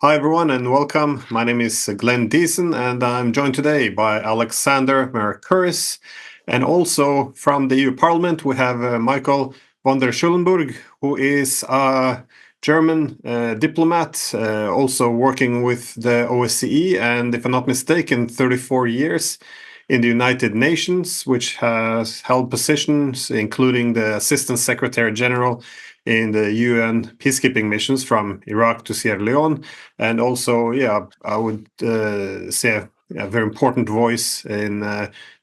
Hi, everyone, and welcome. My name is Glenn Diesen, and I'm joined today by Alexander Mercouris. And also from the EU Parliament, we have Michael von der Schulenburg, who is a German diplomat, also working with the OSCE, and if I'm not mistaken, 34 years in the United Nations, which has held positions including the Assistant Secretary General in the UN peacekeeping missions from Iraq to Sierra Leone, and also, I would say a very important voice in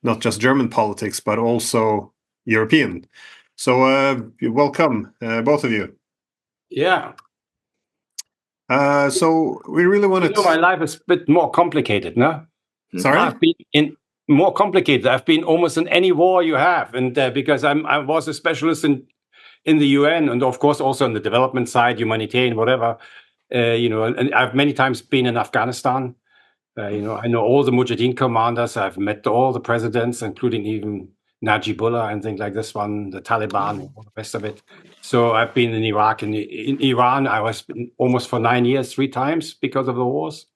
not just German politics, but also European. So welcome, both of you. Yeah. So we really wanted my life is a bit more complicated, no? Sorry? I've been more complicated. I've been almost in any war you have, and because I was a specialist in the UN, and of course also on the development side, humanitarian, whatever. And I've many times been in Afghanistan. I know all the Mujahideen commanders. I've met all the presidents, including even Najibullah and things like this one, the Taliban, and all the rest of it. So I've been in Iraq and in Iran. I was almost for 9 years, 3 times because of the wars.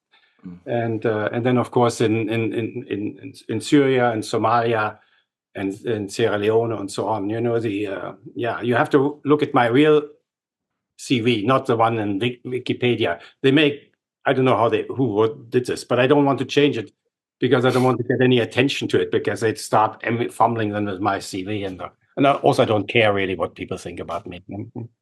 And then, of course, in Syria and Somalia and in Sierra Leone and so on. You have to look at my real CV, not the one in Wikipedia. I don't know who did this, but I don't want to change it because I don't want to get any attention to it because they'd start fumbling them with my CV and also I don't care really what people think about me.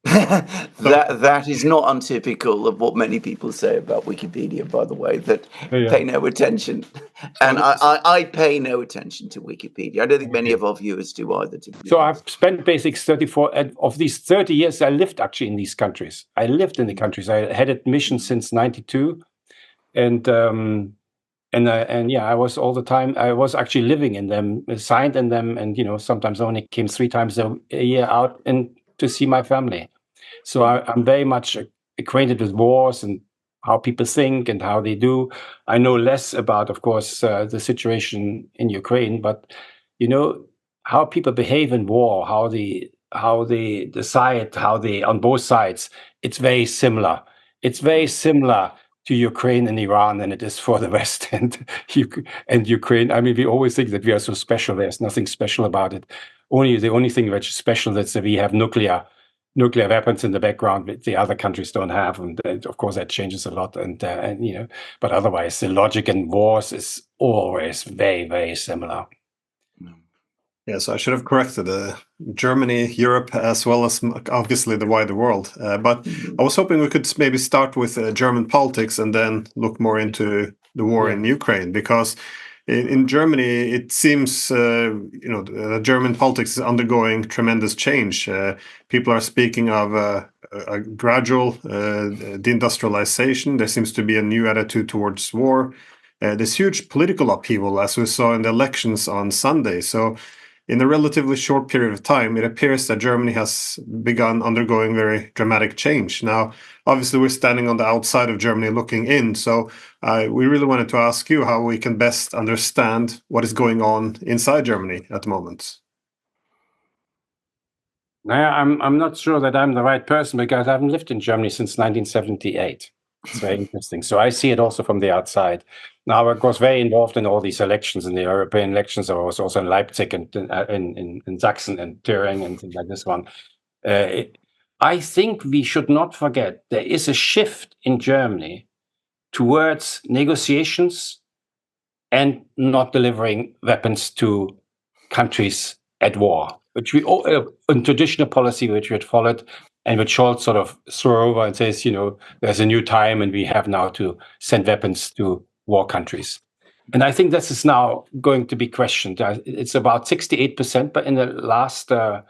That is not untypical of what many people say about Wikipedia, by the way, that pay no attention. And I pay no attention to Wikipedia. I don't think many of our viewers do either. So I've spent basically 34 of these 30 years. I lived actually in these countries. I lived in the countries. I had admission since '92, and I was all the time. I was actually living in them, signed in them, and sometimes I only came 3 times a year out and to see my family. So I'm very much acquainted with wars and how people think and how they do. I know less about, of course, the situation in Ukraine, but how people behave in war, how they decide, on both sides. It's very similar. It's very similar to Ukraine and Iran than it is for the West and Ukraine. I mean, we always think that we are so special. There's nothing special about it. The only thing which is special is that we have nuclear weapons in the background that the other countries don't have, and of course that changes a lot. But otherwise, the logic in wars is always very, very similar. Yes, I should have corrected Germany, Europe, as well as obviously the wider world. But I was hoping we could maybe start with German politics and then look more into the war in Ukraine, because in Germany it seems German politics is undergoing tremendous change. People are speaking of a gradual deindustrialization. There seems to be a new attitude towards war. There's huge political upheaval, as we saw in the elections on Sunday. So in a relatively short period of time, it appears that Germany has begun undergoing very dramatic change. Now, obviously, we're standing on the outside of Germany looking in. So we really wanted to ask you how we can best understand what is going on inside Germany at the moment. I'm not sure that I'm the right person because I haven't lived in Germany since 1978. It's very interesting. So I see it also from the outside. Now, I was very involved in all these elections, in the European elections. I was also in Leipzig and in Sachsen and Thüringen and things like this one. I think we should not forget there is a shift in Germany towards negotiations and not delivering weapons to countries at war, which we in traditional policy which we had followed, and which Scholz sort of throw over and says, there's a new time and we have now to send weapons to war countries. And I think this is now going to be questioned. It's about 68%, but in the last, when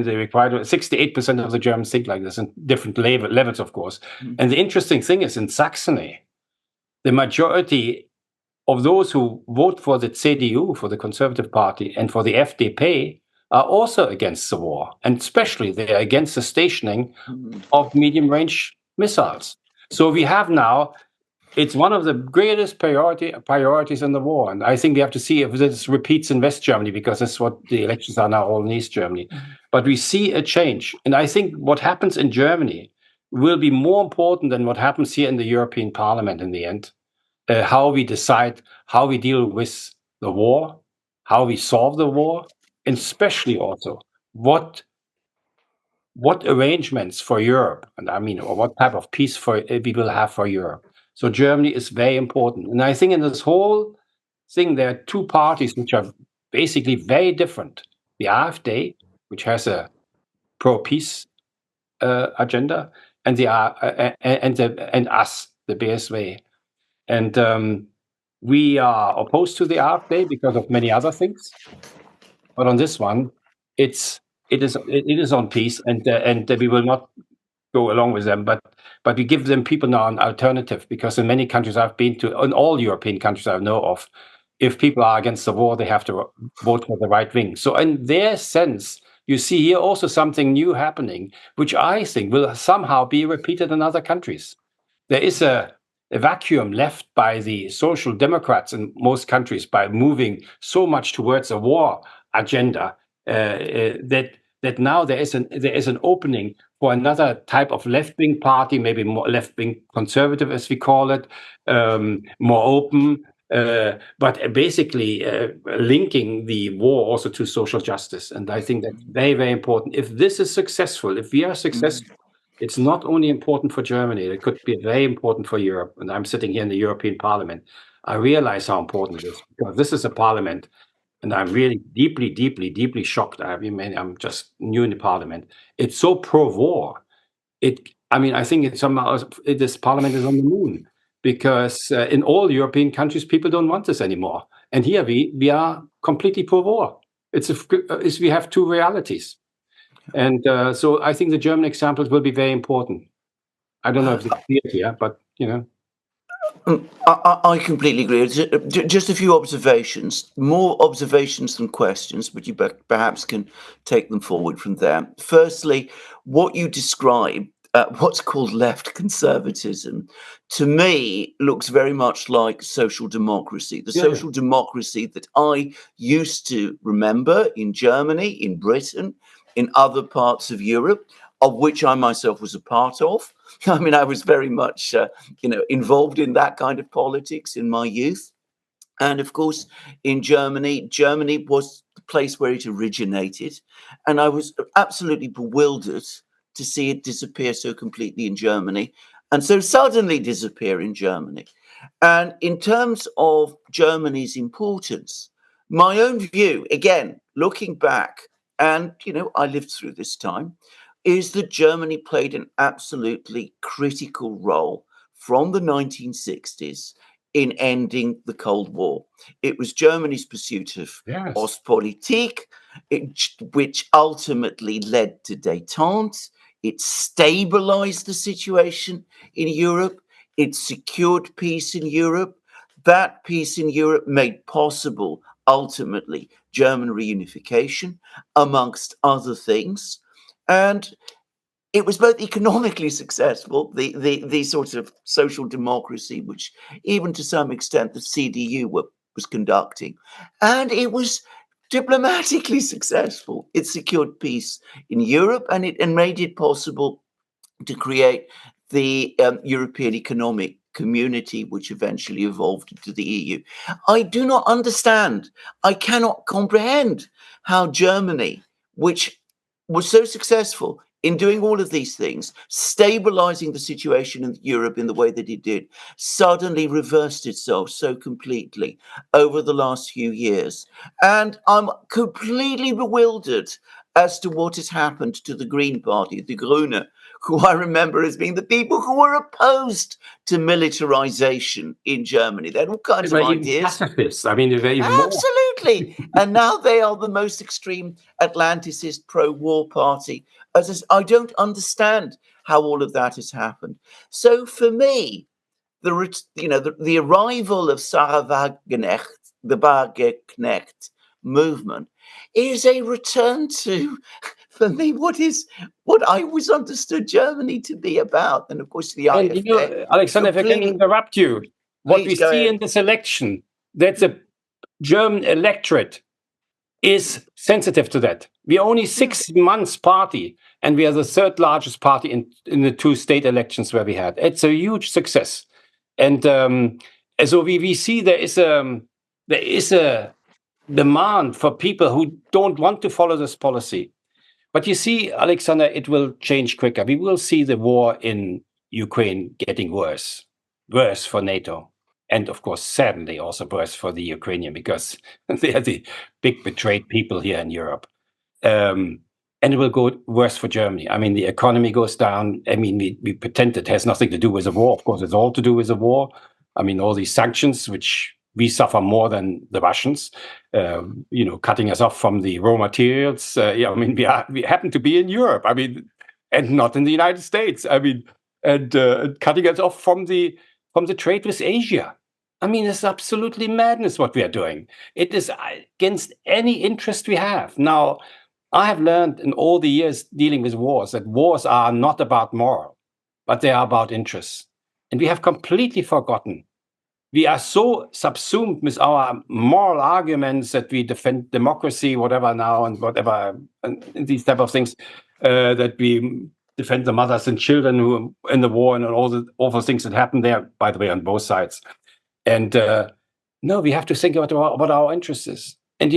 they required 68% of the Germans think like this, and different levels, of course. And the interesting thing is in Saxony, the majority of those who vote for the CDU, for the Conservative Party, and for the FDP are also against the war, and especially they're against the stationing of medium-range missiles. So we have now, it's one of the greatest priorities in the war, and I think we have to see if this repeats in West Germany, because that's what the elections are now all in East Germany. But we see a change, and I think what happens in Germany will be more important than what happens here in the European Parliament in the end. How we decide, how we deal with the war, how we solve the war, and especially also what arrangements for Europe, and I mean, or what type of peace we will have for Europe. So Germany is very important. And I think in this whole thing, there are two parties which are basically very different. The AfD, which has a pro-peace agenda, and and us, the BSW. And we are opposed to the AfD because of many other things. But on this one, it is on peace, and we will not go along with them. But we give them people now an alternative, because in many countries I've been to, in all European countries I know of, if people are against the war, they have to vote for the right wing. So in their sense, you see here also something new happening, which I think will somehow be repeated in other countries. There is a vacuum left by the social democrats in most countries by moving so much towards a war agenda, that now there is an opening for another type of left-wing party, maybe more left-wing conservative, as we call it, more open, but basically linking the war also to social justice. And I think that's very, very important. If this is successful, if we are successful, it's not only important for Germany, it could be very important for Europe. And I'm sitting here in the European Parliament. I realize how important it is, because this is a parliament, and I'm really deeply, deeply, deeply shocked. I'm just new in the parliament. It's so pro-war. I think this parliament is on the moon, because in all European countries, people don't want this anymore. And here we are completely pro-war. We have two realities. And so I think the German examples will be very important. I don't know if it's clear here, but I completely agree. Just a few observations, more observations than questions, but you perhaps can take them forward from there. Firstly, what you describe, what's called left conservatism, to me looks very much like social democracy. The social democracy that I used to remember in Germany, in Britain, in other parts of Europe, of which I myself was a part of. I mean, I was very much, involved in that kind of politics in my youth. And of course, in Germany was the place where it originated. And I was absolutely bewildered to see it disappear so completely in Germany, and so suddenly disappear in Germany. And in terms of Germany's importance, my own view, again, looking back, and, I lived through this time, is that Germany played an absolutely critical role from the 1960s in ending the Cold War. It was Germany's pursuit of Ostpolitik, which ultimately led to détente. It stabilized the situation in Europe. It secured peace in Europe. That peace in Europe made possible, ultimately, German reunification, amongst other things. And it was both economically successful, the sort of social democracy, which even to some extent the CDU was conducting, and it was diplomatically successful. It secured peace in Europe, and it made it possible to create the European Economic Community, which eventually evolved into the EU. I do not understand, I cannot comprehend how Germany, which was so successful in doing all of these things, stabilizing the situation in Europe in the way that it did, suddenly reversed itself so completely over the last few years. And I'm completely bewildered as to what has happened to the Green Party, the Grüne, who I remember as being the people who were opposed to militarization in Germany. They had all kinds of ideas. Pacifists. I mean, they're even absolutely. And now they are the most extreme Atlanticist pro-war party. I don't understand how all of that has happened. So for me, the arrival of Sarah Wagenknecht, the Wagenknecht movement, is a return to, for me, what I always understood Germany to be about. And of course, the IFA. Alexander, if I can interrupt you, what we see in this election, that's a German electorate is sensitive to that. We are only 6 months party, and we are the third largest party in the 2 state elections where we had. It's a huge success. And so we see there is a demand for people who don't want to follow this policy. But you see, Alexander, it will change quicker. We will see the war in Ukraine getting worse for NATO. And of course, sadly, also worse for the Ukrainian, because they are the big betrayed people here in Europe. And it will go worse for Germany. I mean, the economy goes down. I mean, we pretend it has nothing to do with the war. Of course, it's all to do with the war. I mean, all these sanctions, which we suffer more than the Russians, cutting us off from the raw materials. I mean, we happen to be in Europe. I mean, and not in the United States. I mean, and cutting us off from the trade with Asia. I mean, it's absolutely madness what we are doing. It is against any interest we have. Now, I have learned in all the years dealing with wars that wars are not about moral, but they are about interests. And we have completely forgotten. We are so subsumed with our moral arguments that we defend democracy, whatever now, and whatever, and these type of things, that we defend the mothers and children who are in the war and all the awful things that happen there, by the way, on both sides. And no, we have to think about what our interest is. And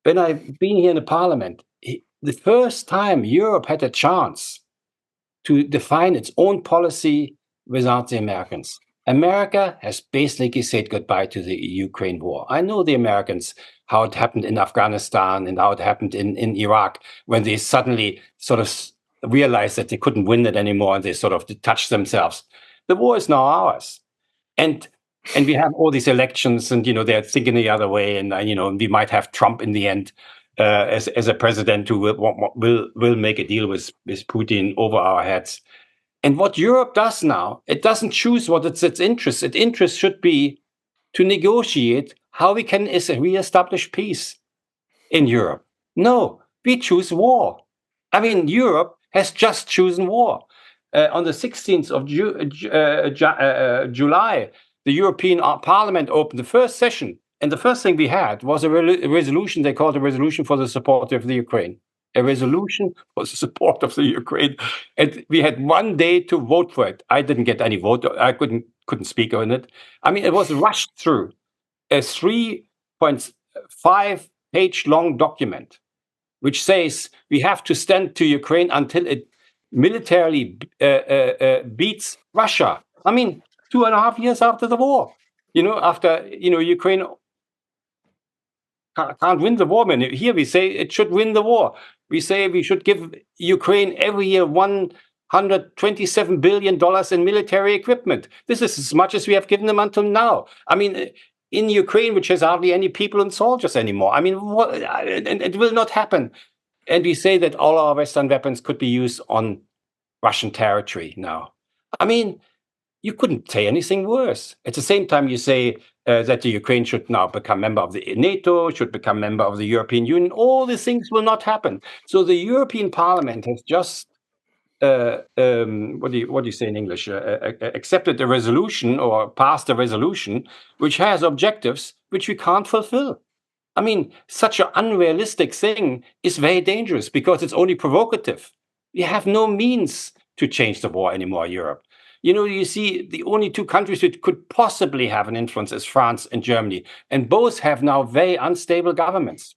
when I've been here in the parliament, the first time Europe had a chance to define its own policy without the Americans. America has basically said goodbye to the Ukraine war. I know the Americans, how it happened in Afghanistan and how it happened in Iraq, when they suddenly sort of realized that they couldn't win it anymore and they sort of detached themselves. The war is now ours. And we have all these elections, and they're thinking the other way, and we might have Trump in the end as a president who will make a deal with Putin over our heads. And what Europe does now, it doesn't choose what its interest. Its interest should be to negotiate how we can reestablish peace in Europe. No, we choose war. I mean, Europe has just chosen war. On the 16th of July, the European Parliament opened the first session, and the first thing we had was a resolution they called a resolution for the support of the Ukraine. A resolution for the support of the Ukraine. And we had 1 day to vote for it. I didn't get any vote. I couldn't speak on it. I mean, it was rushed through a 3.5-page long document, which says we have to stand to Ukraine until it militarily beats Russia. I mean, 2.5 years after the war, after Ukraine can't win the war. Here we say it should win the war. We say we should give Ukraine every year $127 billion in military equipment. This is as much as we have given them until now. I mean, in Ukraine, which has hardly any people and soldiers anymore. I mean, and it will not happen. And we say that all our Western weapons could be used on Russian territory now. I mean, you couldn't say anything worse. At the same time, you say that the Ukraine should now become member of the NATO, should become member of the European Union. All these things will not happen. So the European Parliament has just, what do you say in English, accepted a resolution or passed a resolution which has objectives which we can't fulfill. I mean, such an unrealistic thing is very dangerous because it's only provocative. We have no means to change the war anymore, Europe. You see, the only 2 countries which could possibly have an influence is France and Germany, and both have now very unstable governments.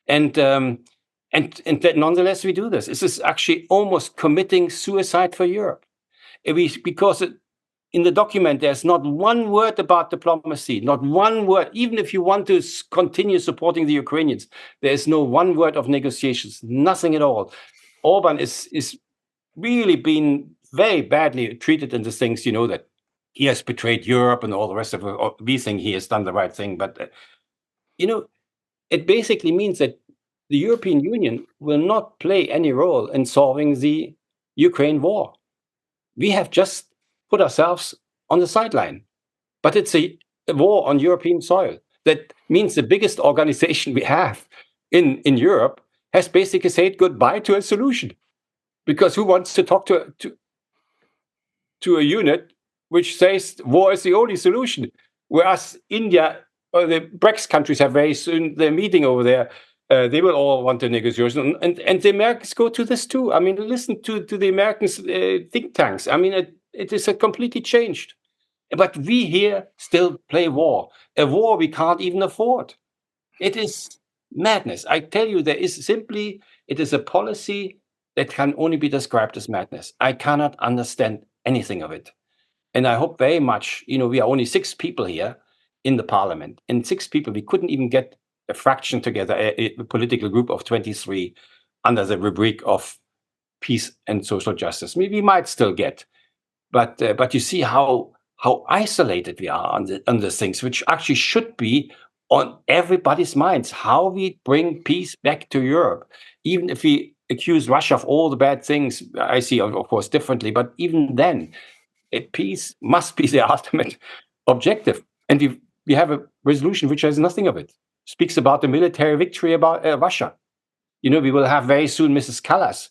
And that nonetheless we do this. This is actually almost committing suicide for Europe, because in the document there's not one word about diplomacy, not one word. Even if you want to continue supporting the Ukrainians, there is no one word of negotiations, nothing at all. Orban is really been very badly treated in the things, that he has betrayed Europe and all the rest of it. We think he has done the right thing. But, it basically means that the European Union will not play any role in solving the Ukraine war. We have just put ourselves on the sideline. But it's a war on European soil. That means the biggest organization we have in Europe has basically said goodbye to a solution. Because who wants to talk to a unit which says war is the only solution, whereas India the BRICS countries have very soon their meeting over there. They will all want a negotiation, and the Americans go to this too. I mean, listen to the Americans think tanks. I mean, it is a completely changed. But we here still play war, a war we can't even afford. It is madness. I tell you, it is a policy that can only be described as madness. I cannot understand anything of it. And I hope very much, we are only 6 people here in the parliament, and 6 people, we couldn't even get a fraction together, a political group of 23 under the rubric of peace and social justice. Maybe we might still get, but you see how isolated we are on the things which actually should be on everybody's minds, how we bring peace back to Europe. Even if we accuse Russia of all the bad things, I see, of course, differently, but even then, peace must be the ultimate objective. And we have a resolution which has nothing of it. Speaks about the military victory about Russia. We will have very soon Mrs. Callas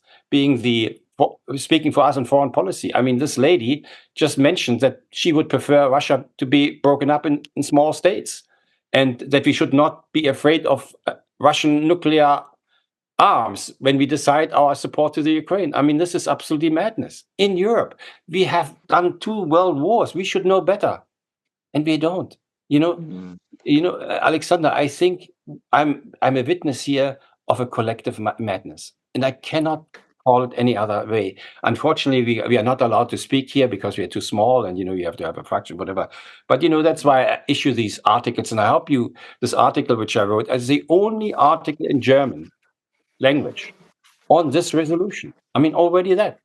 speaking for us on foreign policy. I mean, this lady just mentioned that she would prefer Russia to be broken up in small states, and that we should not be afraid of Russian nuclear arms when we decide our support to the Ukraine. I mean, this is absolutely madness. In Europe, we have done 2 world wars. We should know better, and we don't. Alexander, I think I'm a witness here of a collective madness, and I cannot call it any other way. Unfortunately, we are not allowed to speak here because we are too small, and you have to have a fraction, whatever. But that's why I issue these articles, and I hope this article which I wrote as the only article in German language on this resolution. I mean, already that.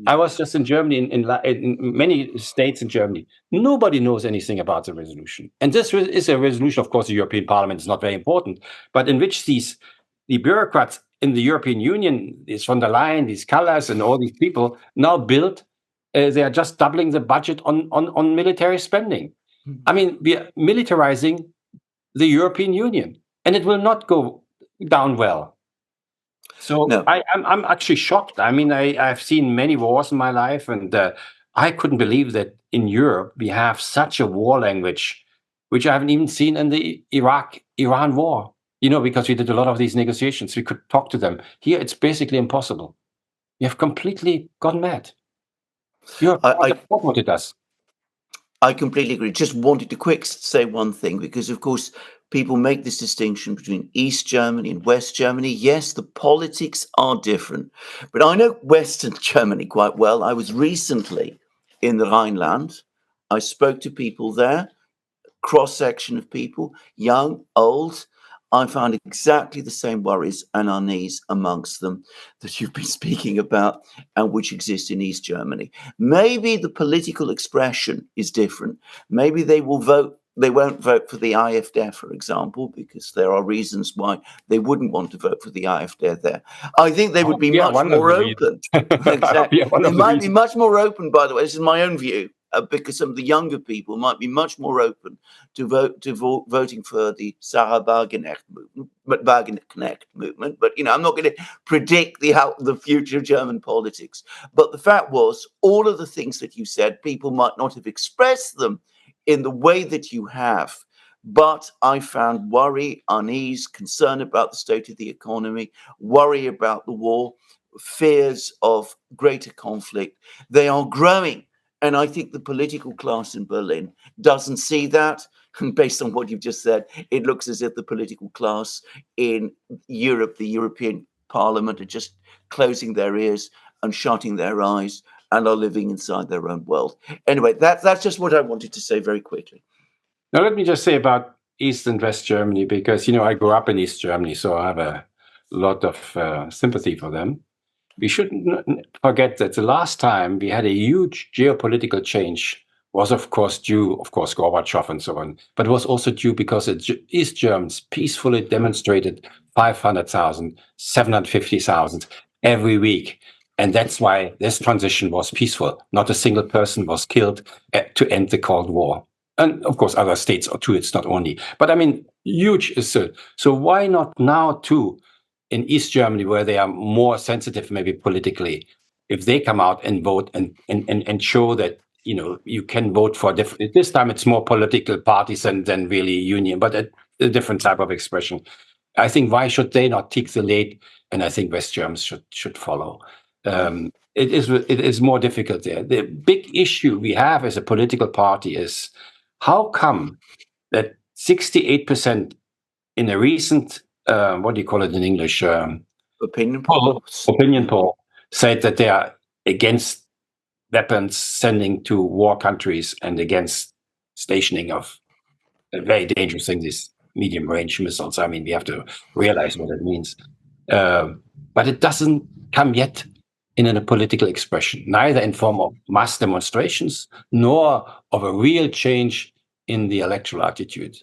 I was just in Germany, in many states in Germany. Nobody knows anything about the resolution. And this is a resolution, of course, the European Parliament is not very important, but in which the bureaucrats in the European Union, these von der Leyen, these Callas, and all these people now build, they are just doubling the budget on military spending. I mean, we are militarizing the European Union, and it will not go down well. So no. I'm actually shocked. I mean, I've seen many wars in my life, and I couldn't believe that in Europe we have such a war language, which I haven't even seen in the Iraq-Iran war. Because we did a lot of these negotiations, we could talk to them. Here, it's basically impossible. You have completely gone mad. Europe, what it does. I completely agree. Just wanted to say one thing, because, of course, people make this distinction between East Germany and West Germany. Yes, the politics are different, but I know Western Germany quite well. I was recently in the Rhineland. I spoke to people there, cross-section of people, young, old. I found exactly the same worries and unease amongst them that you've been speaking about and which exist in East Germany. Maybe the political expression is different. Maybe they won't vote for the AfD, for example, because there are reasons why they wouldn't want to vote for the AfD there. I think they would be much more open. Exactly. They might be much more open, by the way. This is my own view. Because some of the younger people might be much more open to voting for the Sarah Wagenknecht movement. But I'm not going to predict the future of German politics. But the fact was, all of the things that you said, people might not have expressed them in the way that you have. But I found worry, unease, concern about the state of the economy, worry about the war, fears of greater conflict. They are growing. And I think the political class in Berlin doesn't see that. And based on what you've just said, it looks as if the political class in Europe, the European Parliament, are just closing their ears and shutting their eyes and are living inside their own world. Anyway, that's just what I wanted to say very quickly. Now, let me just say about East and West Germany, because, I grew up in East Germany, so I have a lot of sympathy for them. We shouldn't forget that the last time we had a huge geopolitical change was, of course, Gorbachev and so on, but it was also due because the East Germans peacefully demonstrated 500,000, 750,000 every week. And that's why this transition was peaceful. Not a single person was killed to end the Cold War. And of course, other states too, it's not only. But I mean, huge is so why not now too? In East Germany, where they are more sensitive, maybe politically, if they come out and vote and show that, you can vote for different. This time it's more political parties than really union, but a different type of expression. I think why should they not take the lead? And I think West Germans should follow. It is more difficult there. The big issue we have as a political party is how come that 68% in a recent what do you call it in English? Opinion poll said that they are against weapons sending to war countries and against stationing of very dangerous things, these medium-range missiles. I mean, we have to realize what it means. But it doesn't come yet in a political expression, neither in form of mass demonstrations, nor of a real change in the electoral attitude.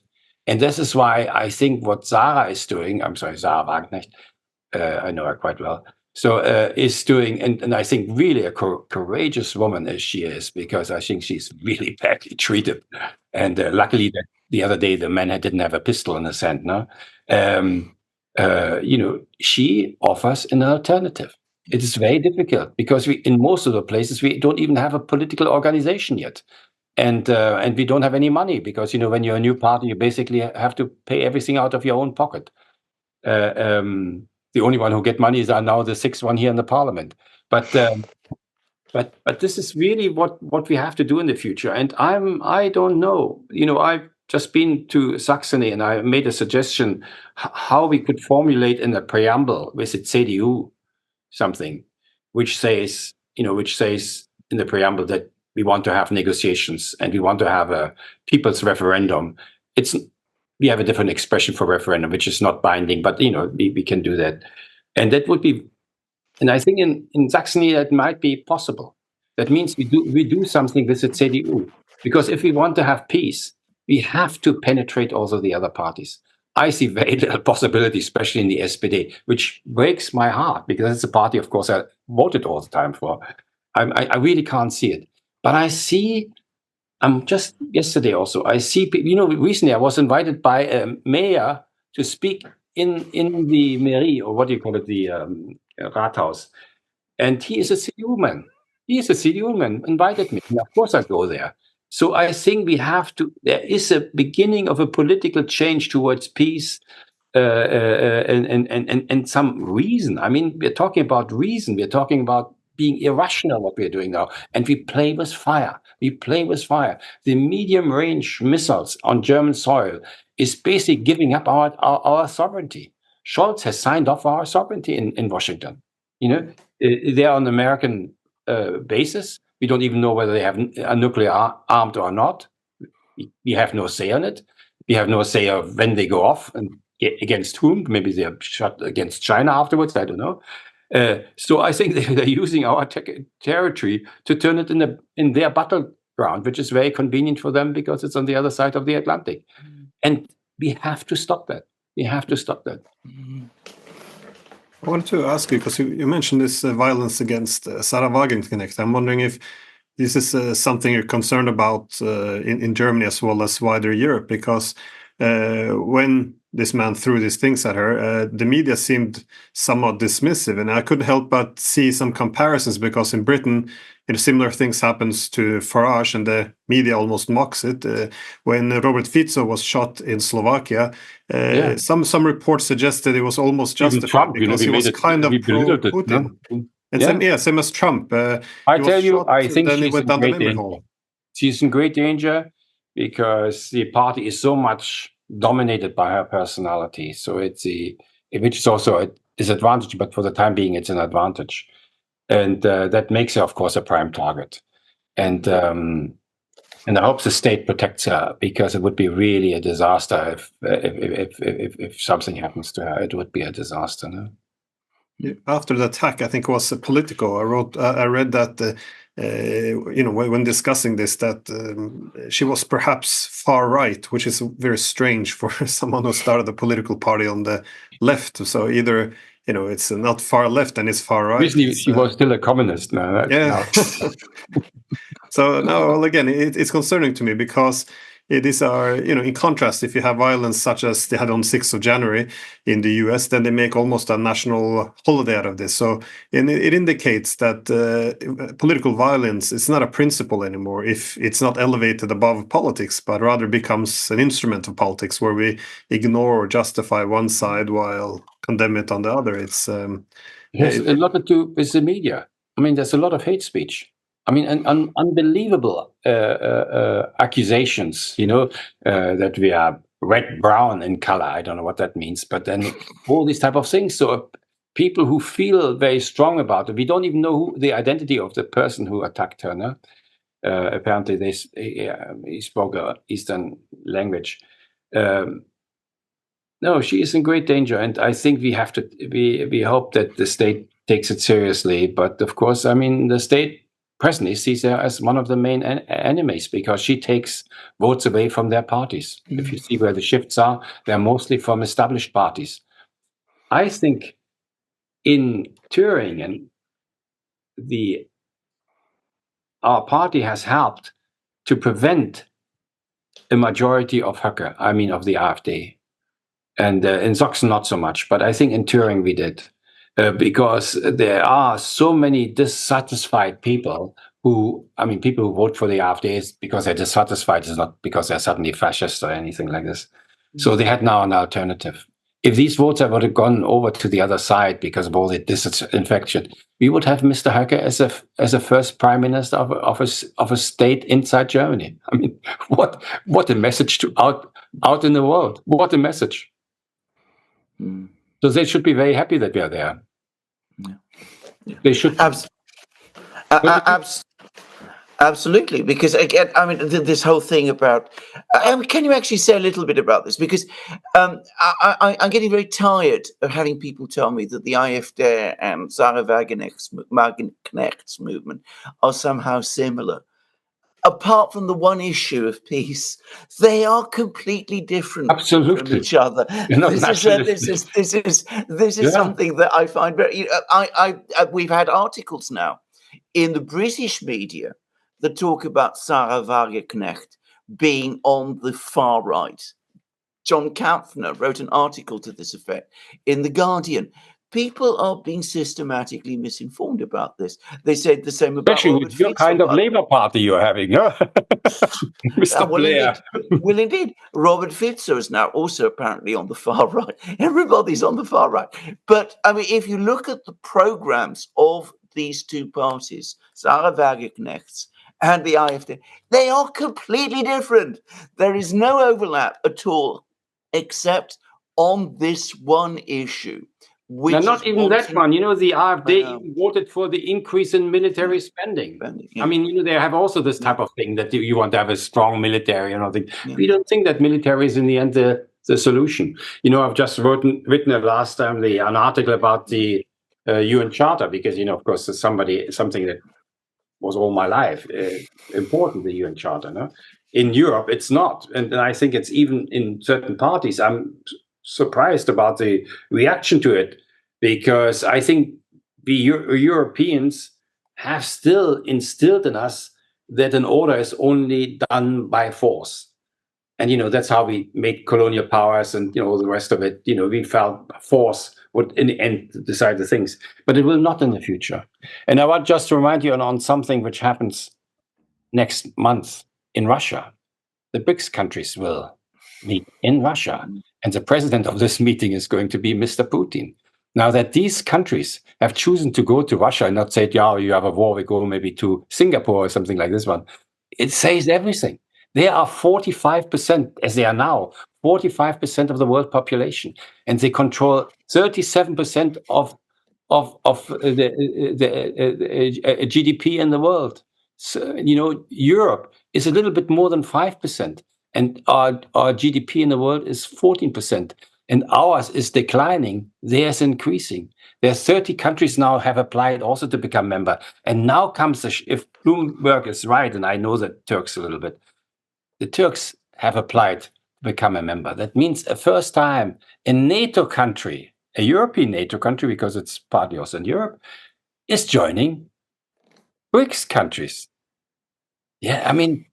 And this is why I think what Sarah is doing, I'm sorry, Sarah Wagenknecht, I know her quite well, so is doing, and I think really a courageous woman as she is, because I think she's really badly treated. And luckily that the other day the man didn't have a pistol in his hand, no? She offers an alternative. It is very difficult because in most of the places we don't even have a political organization yet. And we don't have any money because, when you're a new party, you basically have to pay everything out of your own pocket. The only one who get money are now the sixth one here in the parliament. But this is really what we have to do in the future. And I don't know. I've just been to Saxony and I made a suggestion how we could formulate in a preamble with the CDU something which says in the preamble that we want to have negotiations and we want to have a people's referendum. We have a different expression for referendum, which is not binding, but we can do that. And that would be, and I think in Saxony that might be possible. That means we do something with the CDU. Because if we want to have peace, we have to penetrate also the other parties. I see very little possibility, especially in the SPD, which breaks my heart because it's a party, of course, I voted all the time for. I really can't see it. But I see, just yesterday also, I see, recently I was invited by a mayor to speak in the mairie, or what do you call it, the Rathaus. And he is a CDU man. He is a CDU man, invited me. And of course I go there. So I think there is a beginning of a political change towards peace and some reason. I mean, we're talking about reason. We're talking about being irrational, what we're doing now. And we play with fire. The medium-range missiles on German soil is basically giving up our sovereignty. Scholz has signed off our sovereignty in Washington. They're on American bases. We don't even know whether they have a nuclear armed or not. We have no say on it. We have no say of when they go off and against whom. Maybe they're shot against China afterwards. I don't know. So I think they're using our territory to turn it in their battleground, which is very convenient for them because it's on the other side of the Atlantic. And we have to stop that. I wanted to ask you, because you mentioned this violence against Sarah Wagenknecht. I'm wondering if this is something you're concerned about in Germany as well as wider Europe, because when this man threw these things at her, the media seemed somewhat dismissive, and I couldn't help but see some comparisons, because in Britain, similar things happens to Farage, and the media almost mocks it. When Robert Fico was shot in Slovakia, some reports suggested it was almost justified Trump, because he was kind of pro-Putin. And same as Trump. I tell you, I think she's in great danger because the party is so much dominated by her personality. So which is also a disadvantage, but for the time being, it's an advantage. And that makes her, of course, a prime target. And I hope the state protects her, because it would be really a disaster if something happens to her. It would be a disaster. No? After the attack, I think it was Politico. I read that when discussing this, that she was perhaps far right, which is very strange for someone who started a political party on the left. So either it's not far left and it's far right. Obviously, she was still a communist now. So now, well, again, it's concerning to me because these are, in contrast, if you have violence such as they had on 6th of January in the US, then they make almost a national holiday out of this. So it indicates that political violence is not a principle anymore if it's not elevated above politics, but rather becomes an instrument of politics where we ignore or justify one side while condemn it on the other. It's it has a lot to do with the media. I mean, there's a lot of hate speech. I mean, unbelievable accusations, that we are red-brown in color. I don't know what that means, but then all these type of things. So people who feel very strong about it, we don't even know the identity of the person who attacked her. No? Apparently, he spoke an Eastern language. No, she is in great danger, and I think we have to. We hope that the state takes it seriously. But of course, I mean, the state presently sees her as one of the main enemies because she takes votes away from their parties. If you see where the shifts are, they're mostly from established parties. I think in Thüringen, our party has helped to prevent a majority of Höcke, I mean of the AfD. And in Sachsen, not so much, but I think in Thüringen we did. Because there are so many dissatisfied people people who vote for the AfD because they're dissatisfied, is not because they're suddenly fascist or anything like this. So they had now an alternative. If these votes would have gone over to the other side because of all the disinfection, we would have Mr. Höcke as a first prime minister of a state inside Germany. I mean, what a message to out in the world. What a message. So they should be very happy that we are there. Yeah. They should. Absolutely, because again, I mean, this whole thing about. Can you actually say a little bit about this? Because I'm getting very tired of having people tell me that the AfD and Sarah Wagenknecht's movement are somehow similar. Apart from the one issue of peace, they are completely different from each other. This is something that I find very. We've had articles now in the British media that talk about Sarah Wagenknecht being on the far right. John Kampfner wrote an article to this effect in The Guardian. People are being systematically misinformed about this. They said the same about especially Robert with your Fico, kind of Labour Party you're having, huh? Mr. Blair. Well, indeed. Robert Fico is now also apparently on the far right. Everybody's on the far right. But, I mean, if you look at the programs of these two parties, Sarah Wagenknecht's and the AfD, they are completely different. There is no overlap at all, except on this one issue. No, not even that one. The AfD voted for the increase in military spending. I mean, they have also this type of thing that you want to have a strong military. We don't think that military is in the end the solution. I've just written last time an article about the UN Charter because of course, it's something that was all my life important. The UN Charter. No? In Europe, it's not, and I think it's even in certain parties. I'm surprised about the reaction to it because I think the Europeans have still instilled in us that an order is only done by force. And, that's how we made colonial powers and, all the rest of it. We felt force would in the end decide the things, but it will not in the future. And I want just to remind you on something which happens next month in Russia. The BRICS countries will meet in Russia. And the president of this meeting is going to be Mr. Putin. Now that these countries have chosen to go to Russia and not say, yeah, you have a war, we go maybe to Singapore or something like this one, it says everything. They are 45%, as they are now, 45% of the world population. And they control 37% of the GDP in the world. So, Europe is a little bit more than 5%. And our GDP in the world is 14%. And ours is declining. Theirs increasing. There are 30 countries now have applied also to become member. And now comes if Bloomberg is right, and I know the Turks a little bit, the Turks have applied to become a member. That means a first time a NATO country, a European NATO country, because it's partly also in Europe, is joining BRICS countries. Yeah, I mean,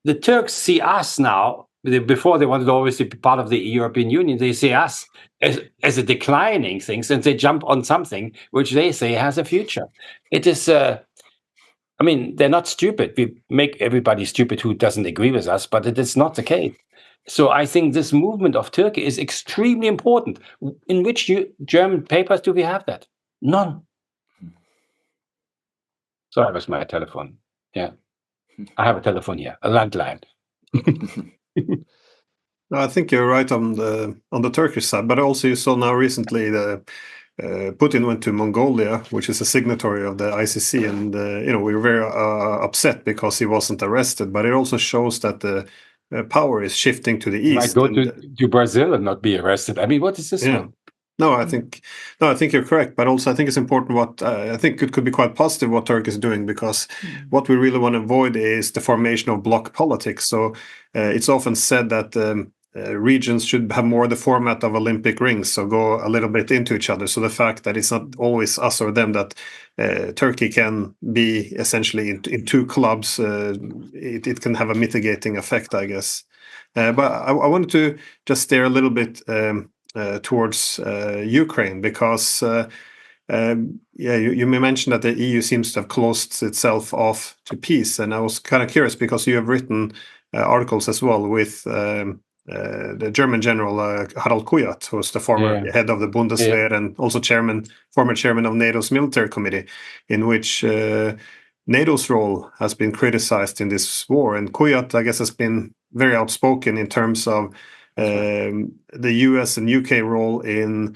the Turks see us now. Before they wanted always to be part of the European Union, they see us as a declining thing, and they jump on something which they say has a future. It is. I mean, they're not stupid. We make everybody stupid who doesn't agree with us, but it is not the case. So I think this movement of Turkey is extremely important. In which German papers do we have that? None. So that was my telephone. Yeah. I have a telephone here, a landline. No, I think you're right on the Turkish side, but also you saw now recently Putin went to Mongolia, which is a signatory of the ICC, and we were very upset because he wasn't arrested. But it also shows that the power is shifting to the east. Might go to Brazil and not be arrested. I mean, what is this one? No, I think you're correct, but also I think it's important what I think it could be quite positive what Turkey is doing, because what we really want to avoid is the formation of bloc politics. So it's often said that regions should have more the format of Olympic rings, so go a little bit into each other. So the fact that it's not always us or them, that Turkey can be essentially in two clubs, it can have a mitigating effect, I guess. But I wanted to just steer a little bit towards Ukraine, because you mentioned that the EU seems to have closed itself off to peace, and I was kind of curious because you have written articles as well with the German general Harald Kujat, who was the former head of the Bundeswehr and also former chairman of NATO's military committee, in which NATO's role has been criticized in this war. And Kujat, I guess, has been very outspoken in terms of the US and UK role in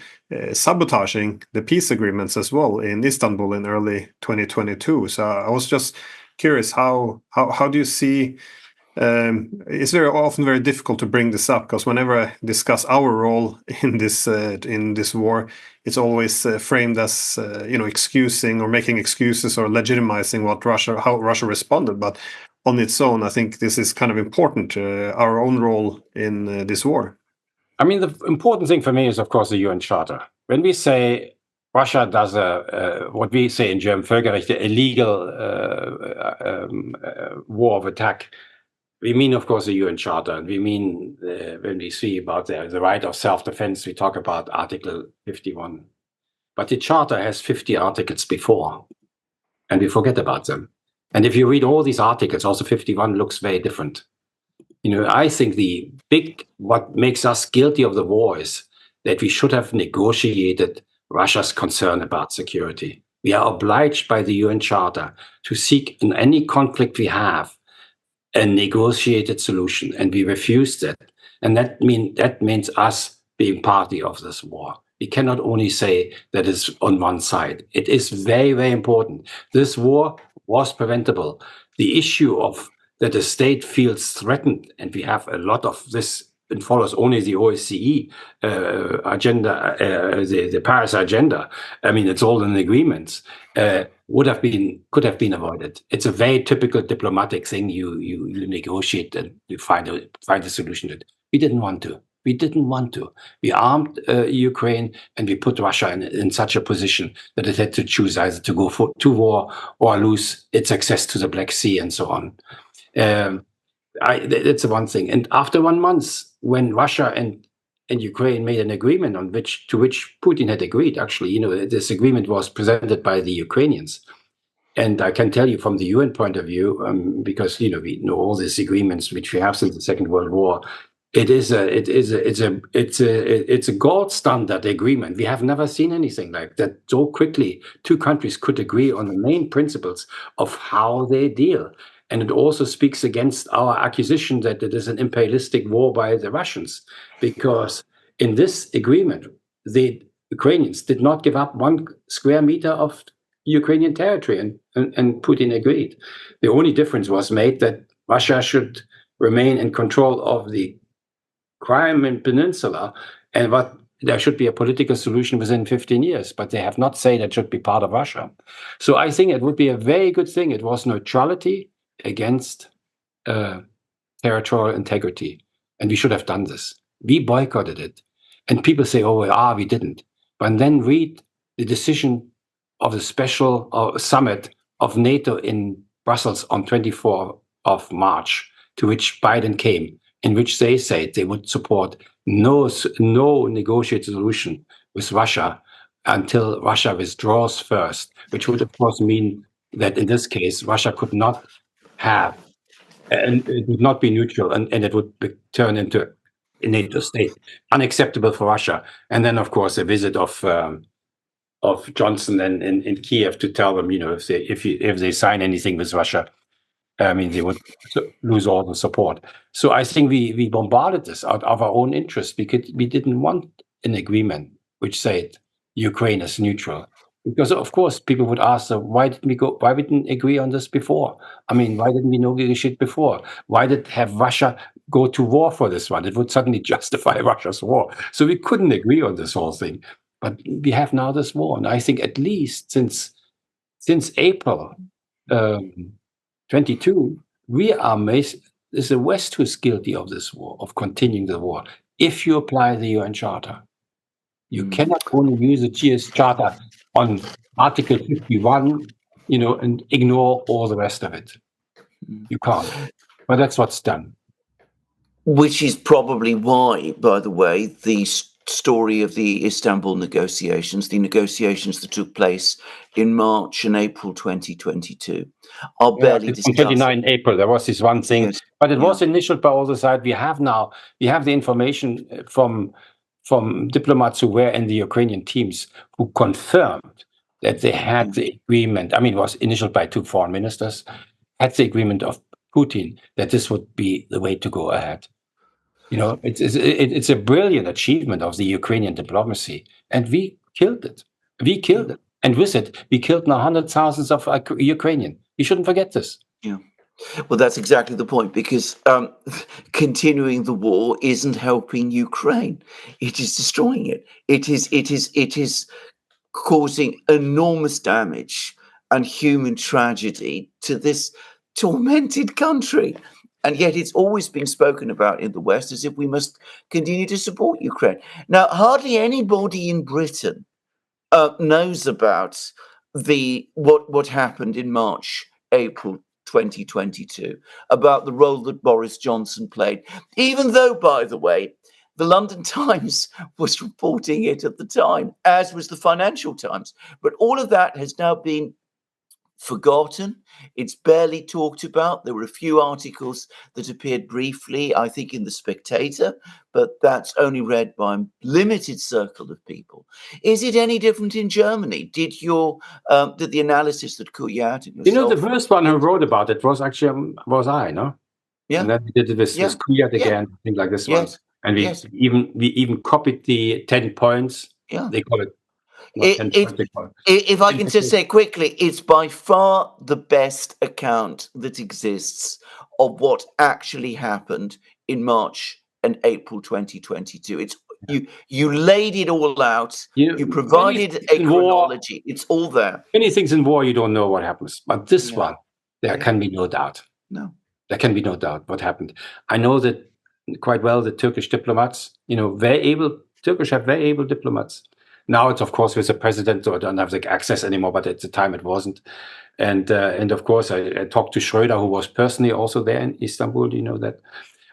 sabotaging the peace agreements as well in Istanbul in early 2022. So I was just curious, how do you see? It's very often very difficult to bring this up, because whenever I discuss our role in this war, it's always framed as excusing or making excuses or legitimizing how Russia responded. But on its own, I think this is kind of important, our own role in this war. I mean, the important thing for me is, of course, the UN Charter. When we say Russia does what we say in German Völkerrecht, a illegal war of attack, we mean, of course, the UN Charter. And we mean, when we see about the right of self-defense, we talk about Article 51. But the Charter has 50 articles before, and we forget about them. And if you read all these articles, also 51 looks very different. I think what makes us guilty of the war is that we should have negotiated Russia's concern about security. We are obliged by the UN Charter to seek in any conflict we have a negotiated solution, and we refused that. And that means us being party of this war. We cannot only say that it's on one side. It is very, very important. This war was preventable. The issue of that the state feels threatened, and we have a lot of this, and follows only the OSCE agenda, the Paris agenda. I mean, it's all in agreements. Could have been avoided. It's a very typical diplomatic thing. You negotiate and you find a solution to it. We didn't want to. We armed Ukraine, and we put Russia in such a position that it had to choose either to go to war or lose its access to the Black Sea and so on. That's one thing. And after 1 month, when Russia and Ukraine made an agreement to which Putin had agreed, actually, this agreement was presented by the Ukrainians. And I can tell you from the UN point of view, because we know all these agreements which we have since the Second World War. It's a gold standard agreement. We have never seen anything like that so quickly. Two countries could agree on the main principles of how they deal. And it also speaks against our accusation that it is an imperialistic war by the Russians, because in this agreement, the Ukrainians did not give up 1 square meter of Ukrainian territory, and Putin agreed. The only difference was made that Russia should remain in control of the Crimean Peninsula, and there should be a political solution within 15 years, but they have not said it should be part of Russia. So I think it would be a very good thing. It was neutrality against territorial integrity, and we should have done this. We boycotted it, and people say, we didn't. But then read the decision of the special summit of NATO in Brussels on 24th of March to which Biden came, in which they said they would support no negotiated solution with Russia until Russia withdraws first, which would of course mean that in this case Russia could not have, and it would not be neutral, and it would turn into a NATO state, unacceptable for Russia. And then of course a visit of Johnson in Kiev to tell them, if they sign anything with Russia, they would lose all the support. So I think we bombarded this out of our own interest because we didn't want an agreement which said Ukraine is neutral. Because of course people would ask, why didn't we agree on this before? Why didn't we negotiate before? Why did have Russia go to war for this one? It would suddenly justify Russia's war. So we couldn't agree on this whole thing. But we have now this war, and I think at least since April 22, it's the West who is guilty of this war, of continuing the war. If you apply the UN Charter, you cannot only use the GS Charter on Article 51, and ignore all the rest of it. You can't. But that's what's done. Which is probably why, by the way, the story of the Istanbul negotiations, the negotiations that took place in March and April 2022, are barely discussed. On 29 April, there was this one thing, Yes. but it was initialed by all the sides. We have the information from diplomats who were in the Ukrainian teams who confirmed that they had the agreement. It was initialed by 2 foreign ministers, had the agreement of Putin that this would be the way to go ahead. It's a brilliant achievement of the Ukrainian diplomacy, and we killed it. And with it, we killed now hundreds of thousands of Ukrainians. We shouldn't forget this. Yeah. Well, that's exactly the point, because continuing the war isn't helping Ukraine. It is destroying it. It is causing enormous damage and human tragedy to this tormented country. And yet it's always been spoken about in the West as if we must continue to support Ukraine. Now, hardly anybody in Britain knows about what happened in March, April 2022, about the role that Boris Johnson played, even though, by the way, the London Times was reporting it at the time, as was the Financial Times. But all of that has now been forgotten. It's barely talked about. There were a few articles that appeared briefly, I think, in The Spectator, but that's only read by a limited circle of people. Is it any different in Germany? Did the analysis that Kuyat and yourself... The first one who wrote about it was actually I, no? Yeah. And then we did it with Kuyat again, things like this one. And we even copied the 10 points. Yeah. They call it. If I can just say quickly, it's by far the best account that exists of what actually happened in March and April 2022. It's you laid it all out. You provided a chronology. It's all there. Many things in war you don't know what happens, but this one there can be no doubt. No, there can be no doubt what happened. I know that quite well. The Turkish diplomats, Turkish have very able diplomats. Now it's, of course, with the president, so I don't have the access anymore, but at the time it wasn't. And of course, I talked to Schröder, who was personally also there in Istanbul, that.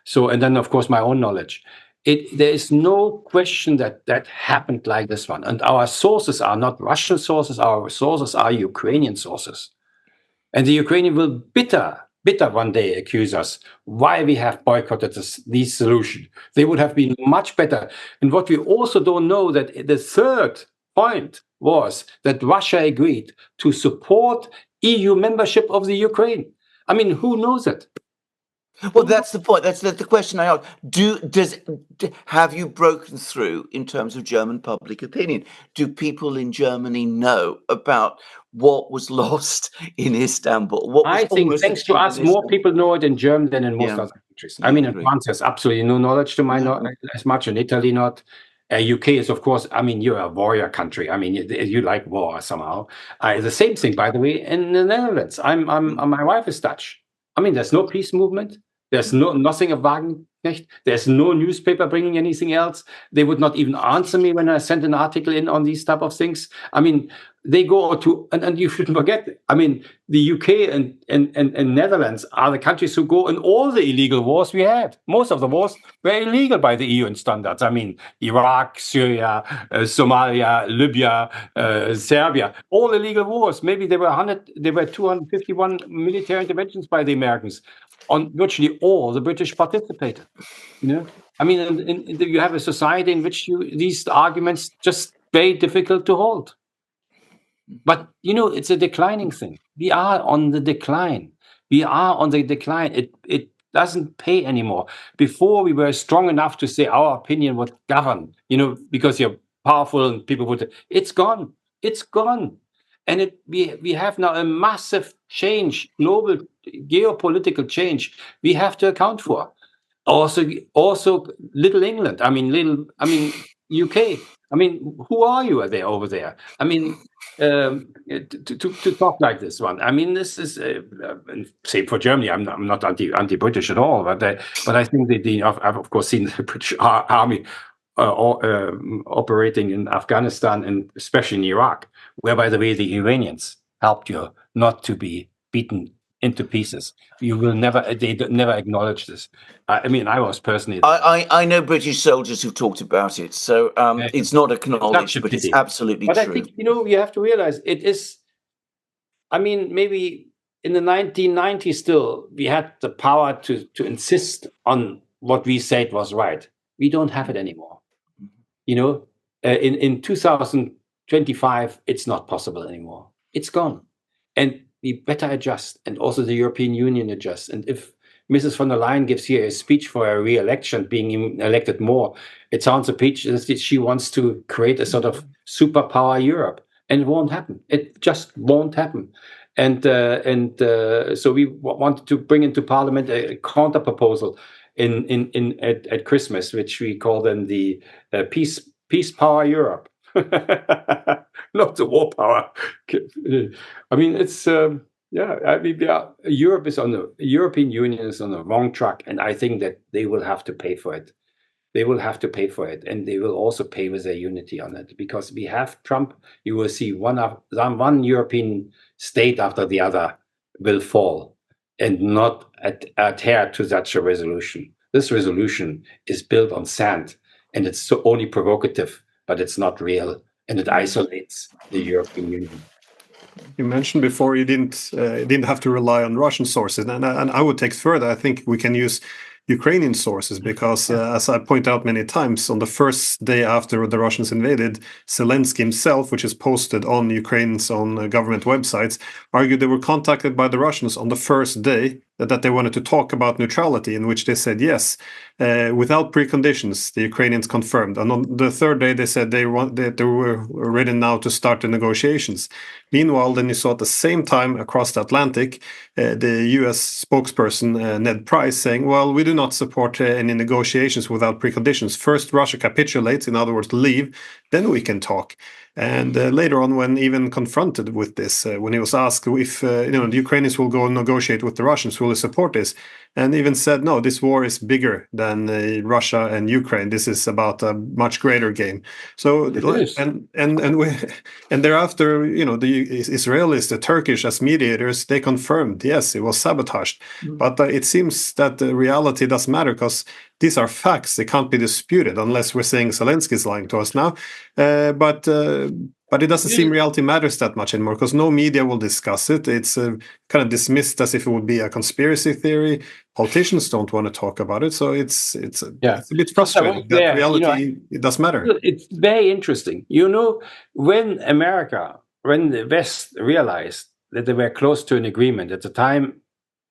So, and then, of course, my own knowledge. There is no question that happened like this one. And our sources are not Russian sources. Our sources are Ukrainian sources. And the Ukrainian will bitter one day accuse us why we have boycotted this solution. They would have been much better. And what we also don't know, that the third point was that Russia agreed to support EU membership of the Ukraine. Who knows it? Well, that's the point. That's the question I asked. Have you broken through in terms of German public opinion? Do people in Germany know about what was lost in Istanbul? I think, thanks to us, more people know it in Germany than in most other countries. In France, there's absolutely no knowledge to my knowledge as much. In Italy, not. UK is, of course, you're a warrior country. You like war somehow. The same thing, by the way, in the Netherlands. My wife is Dutch. There's no peace movement. There's nothing of Wagenknecht. There's no newspaper bringing anything else. They would not even answer me when I sent an article in on these type of things. they go to, and you shouldn't forget, I mean, the UK and Netherlands are the countries who go in all the illegal wars we had. Most of the wars were illegal by the EU standards. I mean, Iraq, Syria, Somalia, Libya, Serbia, all illegal wars. Maybe there were 251 military interventions by the Americans. On virtually all, the British participated. You know, I mean, you have a society in which these arguments just very difficult to hold. But, you know, it's a declining thing. We are on the decline. We are on the decline. It doesn't pay anymore. Before, we were strong enough to say our opinion would govern, you know, because you're powerful and people would. It's gone. It's gone. And we have now a massive change, global geopolitical change we have to account for. Also little England. I mean, UK. I mean, who are you over there? I mean, to talk like this one. I mean, this is say for Germany. I'm not anti-British at all, but I think I've of course seen the British army operating in Afghanistan and especially in Iraq, where, by the way, the Iranians helped you not to be beaten into pieces. You will never. They never acknowledge this. I mean, I was personally. I know British soldiers who've talked about it, so it's not acknowledged, but it's absolutely true. I think, you know, you have to realize it is. I mean, maybe in the 1990s, still we had the power to insist on what we said was right. We don't have it anymore. You know, in 2025, it's not possible anymore. It's gone, and we better adjust, and also the European Union adjusts. And if Mrs. von der Leyen gives here a speech for a re-election, being elected more, it sounds a speech that she wants to create a sort of superpower Europe, and it won't happen. It just won't happen. And so we wanted to bring into Parliament a counter proposal at Christmas, which we call then the peace power Europe. Not the war power. I mean, it's Europe is the European Union is on the wrong track, and I think that they will have to pay for it. They will have to pay for it, and they will also pay with their unity on it, because we have Trump. You will see one European state after the other will fall and not adhere to such a resolution. This resolution is built on sand, and it's so only provocative, but it's not real. And it isolates the European Union. You mentioned before you didn't have to rely on Russian sources, and I would take it further. I think we can use Ukrainian sources because, as I point out many times, on the first day after the Russians invaded, Zelensky himself, which is posted on Ukraine's own government websites, argued they were contacted by the Russians on the first day that they wanted to talk about neutrality, in which they said yes, without preconditions. The Ukrainians confirmed, and on the third day they said they were ready now to start the negotiations. Meanwhile, then you saw at the same time across the Atlantic, the U.S. spokesperson Ned Price saying, "Well, we do not support any negotiations without preconditions. First, Russia capitulates, in other words, leave, then we can talk." And later on, when even confronted with this, when he was asked if the Ukrainians will go and negotiate with the Russians, will they support this? And even said, no, this war is bigger than Russia and Ukraine. This is about a much greater game. So and thereafter, the Israelis, the Turkish as mediators, they confirmed, yes, it was sabotaged. But it seems that the reality doesn't matter, because these are facts. They can't be disputed, unless we're saying Zelensky is lying to us now. But it doesn't seem reality matters that much anymore, because no media will discuss it. It's kind of dismissed as if it would be a conspiracy theory. Politicians don't want to talk about it, so it's a bit frustrating. That reality, it does matter. It's very interesting. When the West realized that they were close to an agreement, at the time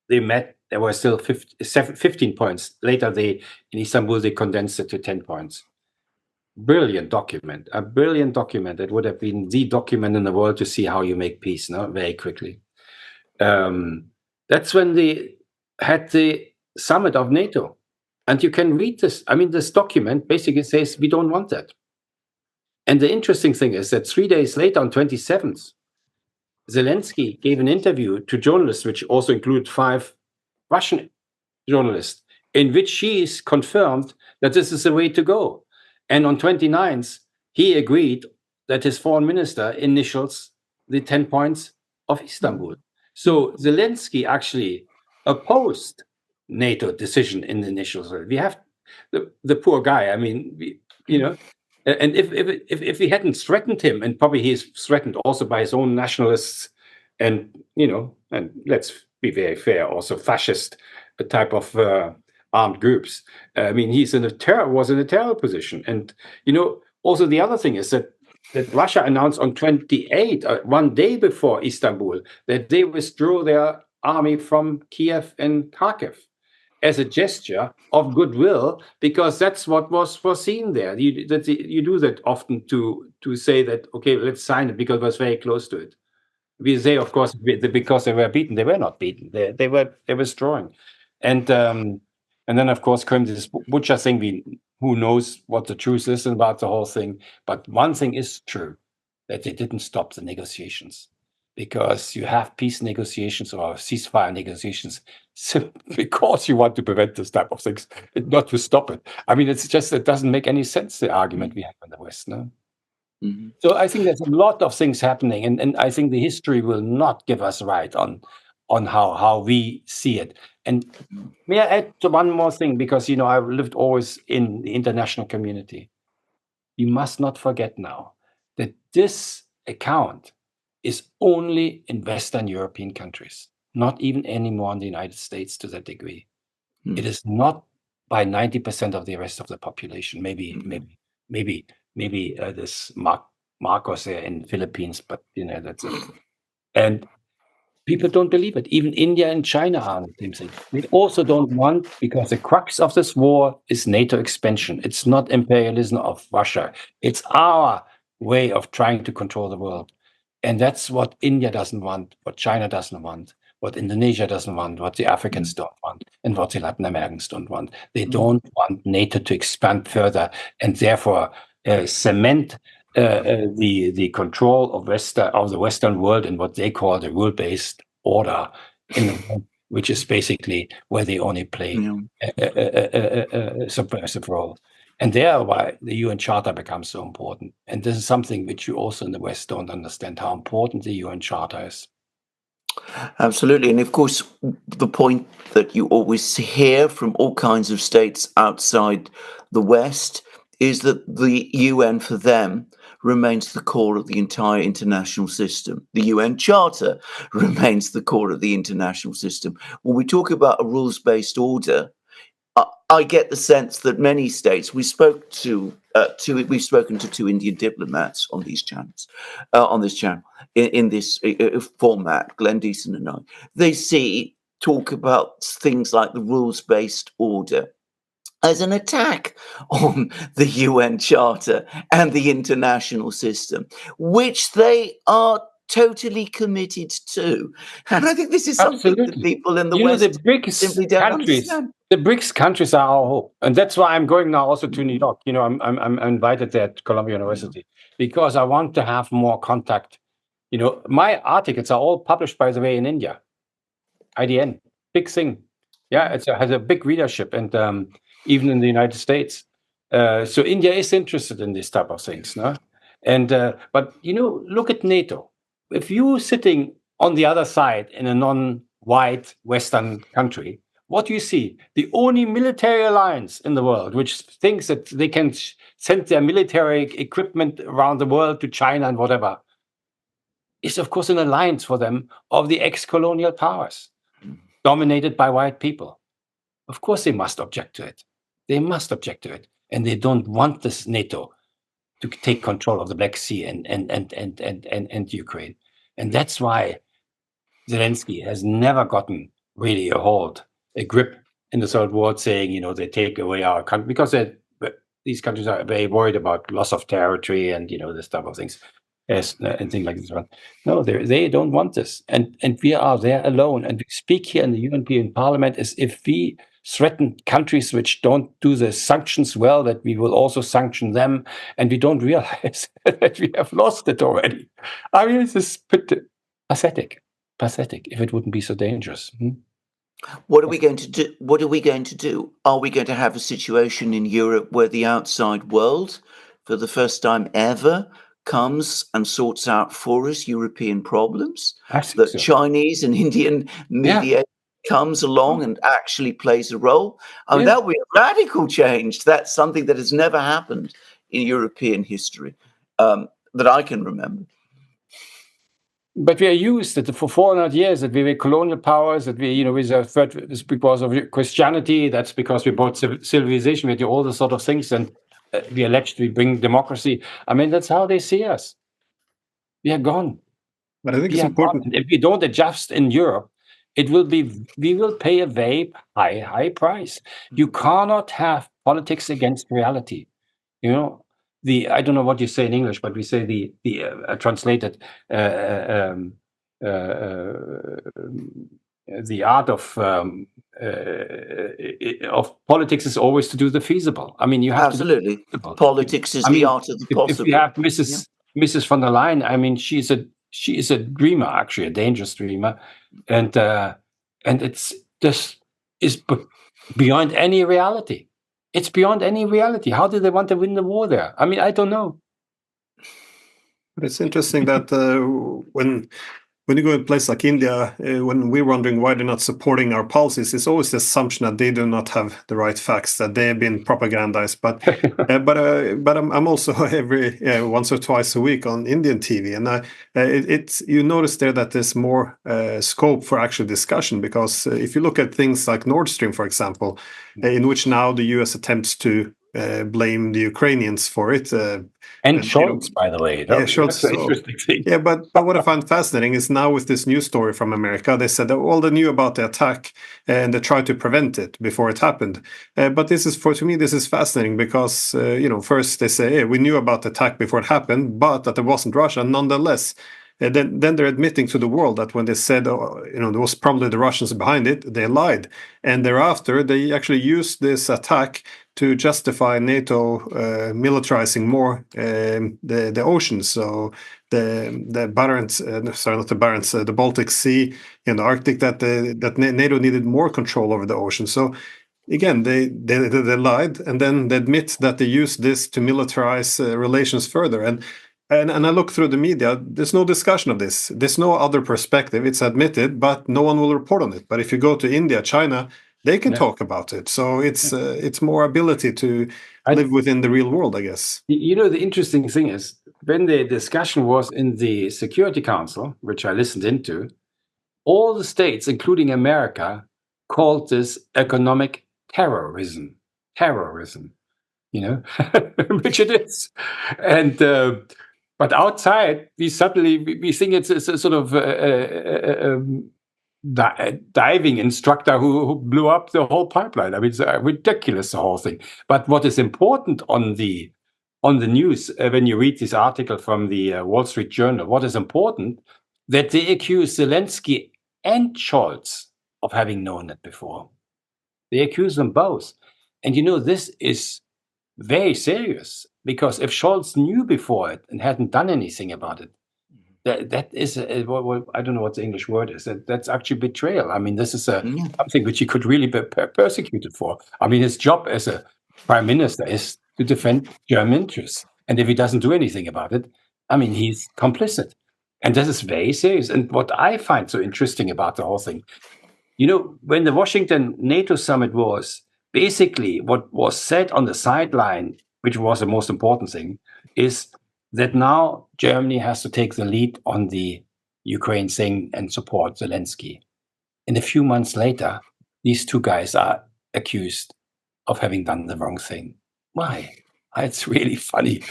they met, there were still 15 points. Later, in Istanbul, they condensed it to 10 points. A brilliant document. It would have been the document in the world to see how you make peace, very quickly. That's when they had the summit of NATO. And you can read this. I mean, this document basically says we don't want that. And the interesting thing is that 3 days later, on 27th, Zelensky gave an interview to journalists, which also include 5 Russian journalists, in which he is confirmed that this is the way to go. And on 29th, he agreed that his foreign minister initials the 10 points of Istanbul. So Zelensky actually opposed NATO decision in the initial. We have the poor guy. I mean, and if he hadn't threatened him, and probably he's threatened also by his own nationalists, and and let's be very fair, also fascist type of armed groups. I mean, was in a terror position, and also the other thing is that Russia announced on 28, one day before Istanbul, that they withdrew their army from Kiev and Kharkiv as a gesture of goodwill, because that's what was foreseen there. You do that often to say that, okay, let's sign it because it was very close to it. We say, of course, because they were beaten. They were not beaten. They were withdrawing, and then of course came this Bucha thing. Who knows what the truth is about the whole thing? But one thing is true, that they didn't stop the negotiations, because you have peace negotiations or ceasefire negotiations because you want to prevent this type of things, not to stop it. I mean, it doesn't make any sense, the argument we have in the West, no? Mm-hmm. So I think there's a lot of things happening, and I think the history will not give us right on how we see it. And may I add to one more thing, because I've lived always in the international community. You must not forget now that this account is only in Western European countries, not even anymore in the United States to that degree. Mm. It is not by 90% of the rest of the population. Maybe this Marcos there in the Philippines, but that's it. And people don't believe it. Even India and China are the same thing. They also don't want, because the crux of this war is NATO expansion. It's not imperialism of Russia. It's our way of trying to control the world. And that's what India doesn't want, what China doesn't want, what Indonesia doesn't want, what the Africans don't want, and what the Latin Americans don't want. They don't want NATO to expand further, and therefore cement the control of the Western world and what they call the rule-based order, which is basically where they only play a subversive role. And thereby the UN Charter becomes so important. And this is something which you also in the West don't understand, how important the UN Charter is. Absolutely. And of course, the point that you always hear from all kinds of states outside the West is that the UN for them remains the core of the entire international system. The UN Charter remains the core of the international system. When we talk about a rules-based order, I get the sense that many states, we've spoken to 2 Indian diplomats on these channels, on this channel, in this format, Glenn Diesen and I. They talk about things like the rules-based order as an attack on the UN Charter and the international system, which they are totally committed to. And I think this is something that people in the West simply don't understand. The BRICS countries are our hope. And that's why I'm going now also to New York. I'm invited there at Columbia University because I want to have more contact. My articles are all published, by the way, in India. IDN, big thing. Yeah, it has a big readership, and even in the United States. So India is interested in this type of things. No? And but, look at NATO. If you're sitting on the other side in a non-white Western country, what do you see? The only military alliance in the world which thinks that they can send their military equipment around the world to China and whatever is, of course, an alliance for them of the ex-colonial powers dominated by white people. Of course, they must object to it. They must object to it. And they don't want this NATO to take control of the Black Sea and Ukraine. And that's why Zelensky has never gotten really a grip in the third world, saying, they take away our country, because these countries are very worried about loss of territory and, this type of things. And things like this one. No, they don't want this. And we are there alone. And we speak here in the European Parliament as if we threaten countries which don't do the sanctions well, that we will also sanction them. And we don't realize that we have lost it already. I mean, this is pathetic, if it wouldn't be so dangerous. What are we going to do? What are we going to do? Are we going to have a situation in Europe where the outside world, for the first time ever, comes and sorts out for us European problems, I think that so. Chinese and Indian mediation comes along and actually plays a role. I mean, that would be a radical change. That's something that has never happened in European history that I can remember. But we are used that for 400 years that we were colonial powers, that we, with a threat is because of Christianity, that's because we brought civilization, we do all the sort of things, and we alleged we bring democracy. I mean, that's how they see us. We are gone. But I think it's important. And if we don't adjust in Europe, we will pay a very high price. You cannot have politics against reality. I don't know what you say in English, but we say the translated the art of politics is always to do the feasible. I mean, you have absolutely. To politics is the art of the possible. If you have Mrs. von der Leyen, I mean, she is a dreamer, actually, a dangerous dreamer, and it's just is beyond any reality. It's beyond any reality. How do they want to win the war there? I mean, I don't know. But it's interesting that when you go to a place like India, when we're wondering why they're not supporting our policies, it's always the assumption that they do not have the right facts, that they have been propagandized. But I'm also every once or twice a week on Indian TV, and it's you notice there that there's more scope for actual discussion, because if you look at things like Nord Stream, for example, in which now the US attempts to blame the Ukrainians for it. And Scholz, by the way. Scholz. That's an interesting thing. Yeah, but what I find fascinating is now with this news story from America, they said that all they knew about the attack and they tried to prevent it before it happened. But this is, to me, this is fascinating because, first they say, hey, we knew about the attack before it happened, but that it wasn't Russia. Nonetheless, then they're admitting to the world that when they said, there was probably the Russians behind it, they lied. And thereafter, they actually used this attack to justify NATO militarizing more the oceans. So the Barents, sorry, not the Barents, the Baltic Sea, the Arctic, that NATO needed more control over the ocean. So again, they lied, and then they admit that they used this to militarize relations further. And I look through the media, there's no discussion of this. There's no other perspective. It's admitted, but no one will report on it. But if you go to India, China, they can talk about it. So it's more ability to live within the real world, I guess. The interesting thing is, when the discussion was in the Security Council, which I listened into, all the states, including America, called this economic terrorism. Which it is. And but outside, we think it's a sort of diving instructor who blew up the whole pipeline. I mean, it's ridiculous, the whole thing. But what is important on the news, when you read this article from the Wall Street Journal, what is important, that they accuse Zelensky and Scholz of having known it before. They accuse them both. And this is very serious, because if Scholz knew before it and hadn't done anything about it, that is, I don't know what the English word is, that's actually betrayal. I mean, this is something which he could really be persecuted for. I mean, his job as a prime minister is to defend German interests. And if he doesn't do anything about it, I mean, he's complicit. And this is very serious. And what I find so interesting about the whole thing, when the Washington NATO summit was, basically what was said on the sideline, which was the most important thing, is that now Germany has to take the lead on the Ukraine thing and support Zelensky. And a few months later, these two guys are accused of having done the wrong thing. Why? It's really funny.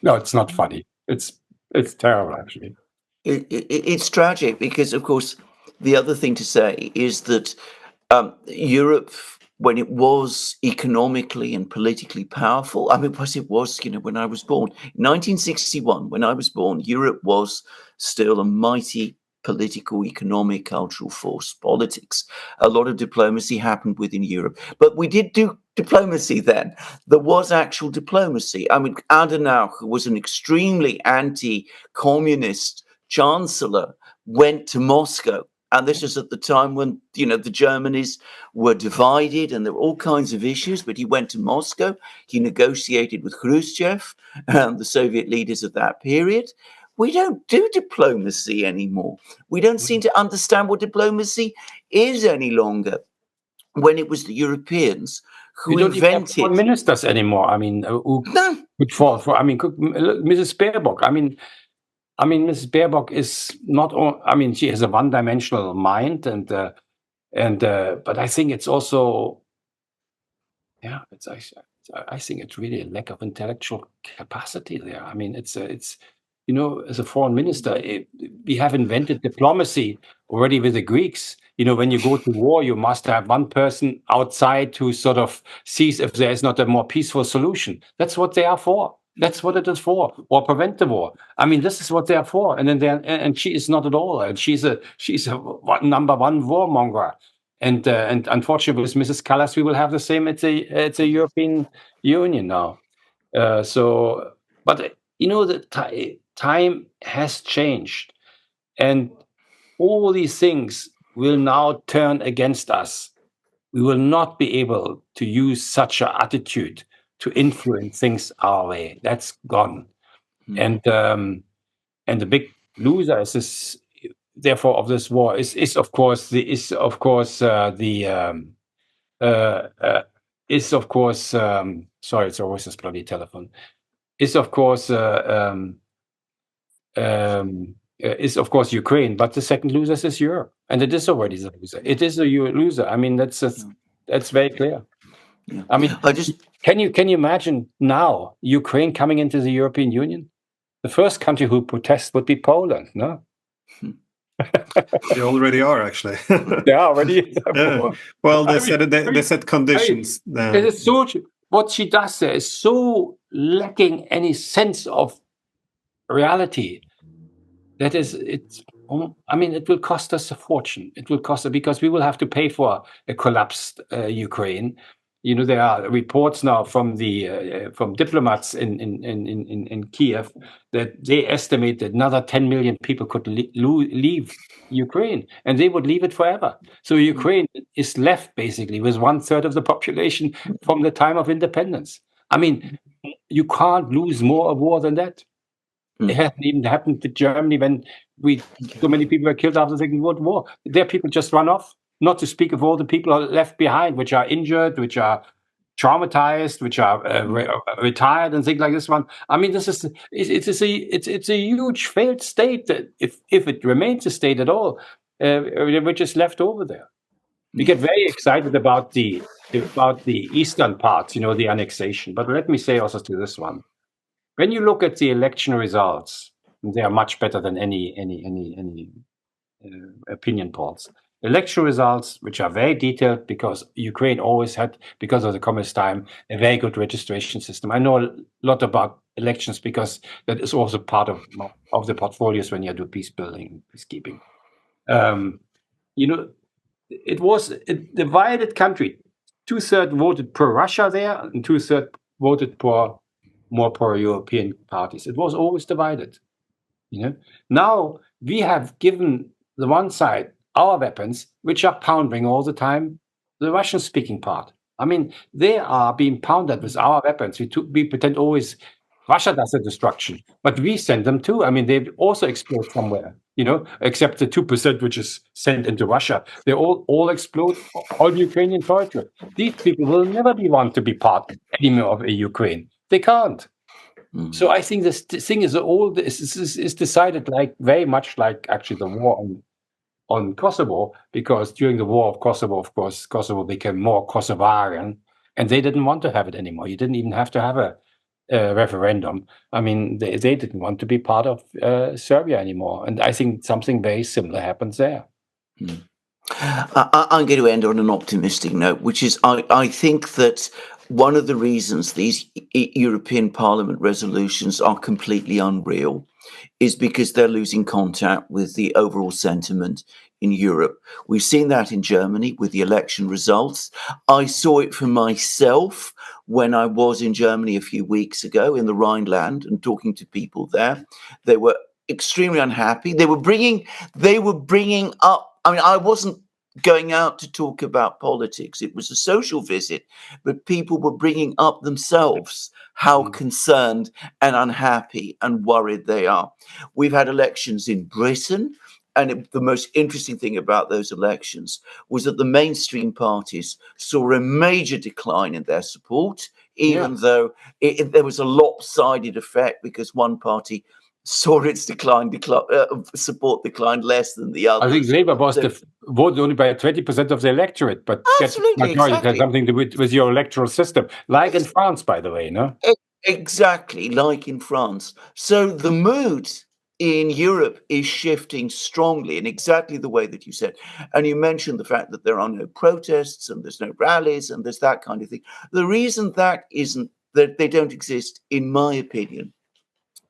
No, it's not funny. It's terrible, actually. It's tragic because, of course, the other thing to say is that Europe, when it was economically and politically powerful, I mean, it was, when I was born. In 1961, when I was born, Europe was still a mighty political, economic, cultural force. Politics. A lot of diplomacy happened within Europe. But we did do diplomacy then. There was actual diplomacy. I mean, Adenauer, who was an extremely anti-communist chancellor, went to Moscow And this is at the time when, you know, the Germanies were divided and there were all kinds of issues. But he went to Moscow. He negotiated with Khrushchev and the Soviet leaders of that period. We don't do diplomacy anymore. We don't seem to understand what diplomacy is any longer. When it was the Europeans who don't even have invented foreign ministers anymore. I mean, who would fall for? I mean, Mrs. Baerbock. I mean, Mrs. Baerbock is not. I mean, she has a one-dimensional mind, but I think it's also, yeah, it's actually, I think it's really a lack of intellectual capacity there. I mean, it's you know, as a foreign minister, we have invented diplomacy already with the Greeks. You know, when you go to war, you must have one person outside who sort of sees if there is not a more peaceful solution. That's what they are for. That's what it is for, or prevent the war. I mean, this is what they are for. And then and she is not at all. And she's a number one warmonger. And unfortunately, with Mrs. Callas, we will have the same. It's a European Union now. But you know, the time has changed, and all these things will now turn against us. We will not be able to use such an attitude to influence things our way. That's gone. And the big loser is this, therefore, of this war is of course sorry, it's always this bloody telephone. Is of course Ukraine, but the second loser is Europe, and it is already the loser. It is a loser. I mean, that's very clear. Yeah. I mean, can you imagine now Ukraine coming into the European Union? The first country who protests would be Poland. No, they already are, actually. They already. Yeah. Well, they set conditions. It is so. What she does there is so lacking any sense of reality. That is, I mean, it will cost us a fortune. It will cost us, because we will have to pay for a collapsed Ukraine. You know, there are reports now from diplomats in Kiev that they estimate that another 10 million people could leave Ukraine, and they would leave it forever. So Ukraine is left basically with 1/3 of the population from the time of independence. I mean, you can't lose more a war than that. It hasn't even happened to Germany when so many people were killed after the Second World War. Their people just run off. Not to speak of all the people left behind, which are injured, which are traumatized, which are retired, and things like this one. I mean, it's a huge failed state that if it remains a state at all, which is left over there. We get very excited about the eastern parts, you know, the annexation. But let me say also to this one. When you look at the election results, they are much better than any opinion polls. Election results, which are very detailed, because Ukraine always had, because of the communist time, a very good registration system. I know a lot about elections because that is also part of the portfolios when you do peace building, peacekeeping. You know, it was a divided country. 2/3 voted pro-Russia there, and 2/3 voted more pro-European parties. It was always divided. You know, now we have given the one side our weapons, which are pounding all the time the Russian-speaking part. I mean, they are being pounded with our weapons. We pretend always Russia does the destruction, but we send them too. I mean, they also explode somewhere. You know, except the 2% which is sent into Russia, they all explode all Ukrainian territory. These people will never want to be part anymore of a Ukraine. They can't. So I think this thing is decided like very much like actually the war on Kosovo, because during the war of Kosovo, of course, Kosovo became more Kosovarian, and they didn't want to have it anymore. You didn't even have to have a referendum. I mean, they didn't want to be part of Serbia anymore, and I think something very similar happens there. I'm going to end on an optimistic note, which is I think that one of the reasons these European Parliament resolutions are completely unreal is because they're losing contact with the overall sentiment in Europe. We've seen that in Germany with the election results. I saw it for myself when I was in Germany a few weeks ago in the Rhineland and talking to people there. They were extremely unhappy. They were bringing up I mean, I wasn't going out to talk about politics. It was a social visit, but people were bringing up themselves how concerned and unhappy and worried they are. We've had elections in Britain, and the most interesting thing about those elections was that the mainstream parties saw a major decline in their support, even though there was a lopsided effect because one party saw its support decline less than the others. I think Labour was voted only by 20% of the electorate, but absolutely, majority has something to do with your electoral system, like in France, by the way, no? Exactly, like in France. So the mood in Europe is shifting strongly in exactly the way that you said. And you mentioned the fact that there are no protests and there's no rallies and there's that kind of thing. The reason that they don't exist, in my opinion,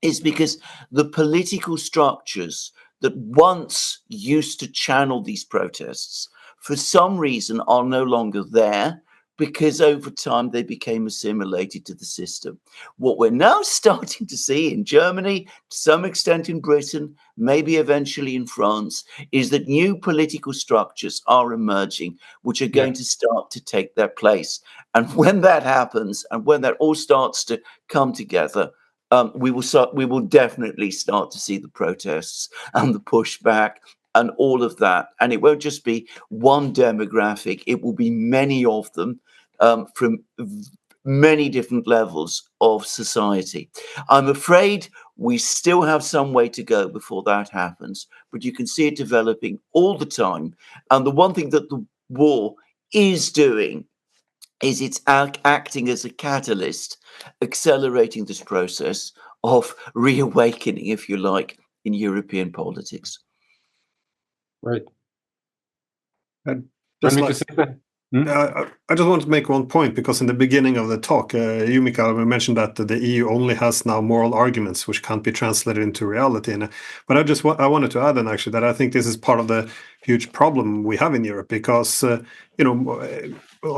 is because the political structures that once used to channel these protests, for some reason, are no longer there, because over time they became assimilated to the system. What we're now starting to see in Germany, to some extent in Britain, maybe eventually in France, is that new political structures are emerging, which are going to start to take their place. And when that happens, and when that all starts to come together, we will definitely start to see the protests and the pushback and all of that. And it won't just be one demographic. It will be many of them from many different levels of society. I'm afraid we still have some way to go before that happens, but you can see it developing all the time. And the one thing that the war is doing is it's acting as a catalyst, accelerating this process of reawakening, if you like, in European politics. Right. I just want to make one point, because in the beginning of the talk, you, Mikael, mentioned that the EU only has now moral arguments which can't be translated into reality. But I wanted to add, and actually, that I think this is part of the huge problem we have in Europe, because on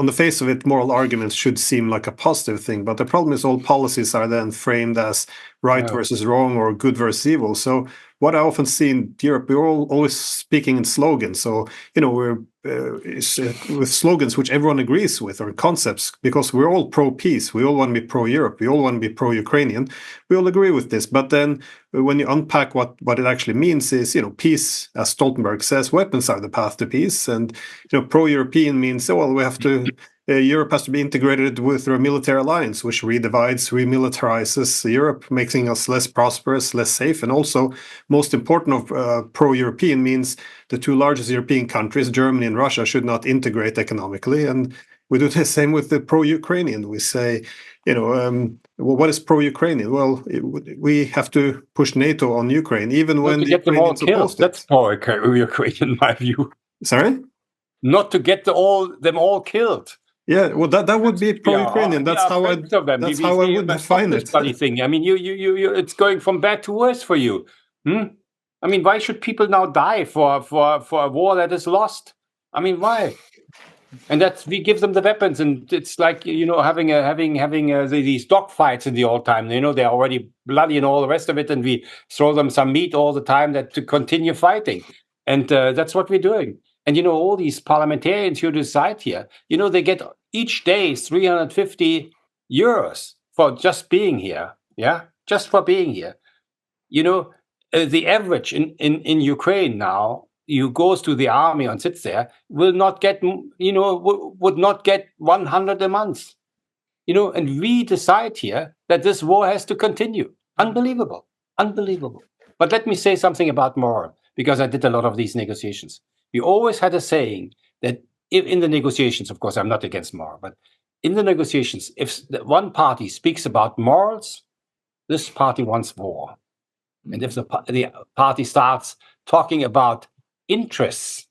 the face of it, moral arguments should seem like a positive thing, but the problem is all policies are then framed as right versus wrong or good versus evil. So what I often see in Europe, we're always speaking in slogans. So, we're with slogans which everyone agrees with, or concepts, because we're all pro-peace. We all want to be pro-Europe. We all want to be pro-Ukrainian. We all agree with this. But then when you unpack what it actually means is, peace, as Stoltenberg says, weapons are the path to peace. And, pro-European means, we have to... Europe has to be integrated with a military alliance, which redivides, remilitarizes Europe, making us less prosperous, less safe. And also, most important of pro-European means the two largest European countries, Germany and Russia, should not integrate economically. And we do the same with the pro-Ukrainian. We say, what is pro-Ukrainian? Well, we have to push NATO on Ukraine, even when the Ukrainians oppose it. That's pro-Ukrainian, in my view. Sorry? Not to get them all killed. Yeah, well, that would be pro-Ukrainian. That's how I would define it. Funny thing. I mean, it's going from bad to worse for you. I mean, why should people now die for a war that is lost? I mean, why? And we give them the weapons, and it's like having these dogfights in the old time. They're already bloody and all the rest of it, and we throw them some meat all the time to continue fighting, and that's what we're doing. And all these parliamentarians who decide here, they get each day 350 euros for just being here. Yeah, just for being here. The average in Ukraine now, who goes to the army and sits there, would not get 100 a month. And we decide here that this war has to continue. Unbelievable. But let me say something about moral, because I did a lot of these negotiations. We always had a saying that in the negotiations, of course, I'm not against moral, but in the negotiations, if one party speaks about morals, this party wants war. And if the party starts talking about interests,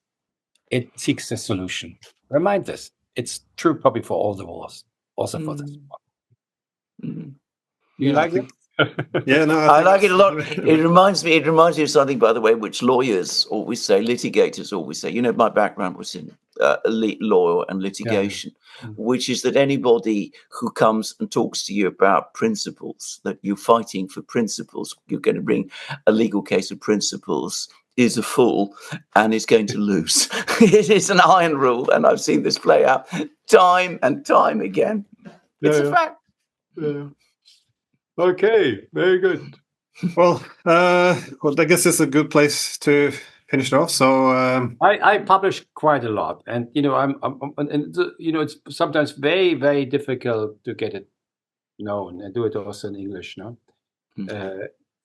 it seeks a solution. Remind this. It's true probably for all the wars, also for this one. You like it? Yeah, no, I like it a lot. It reminds me of something, by the way, which lawyers always say, litigators always say. My background was in law and litigation, which is that anybody who comes and talks to you about principles, that you're fighting for principles, you're going to bring a legal case of principles, is a fool and is going to lose. It is an iron rule, and I've seen this play out time and time again. It's a fact. Yeah. Okay, very good. Well, I guess it's a good place to finish it off. So I publish quite a lot, and it's sometimes very, very difficult to get it known and do it also in English, no?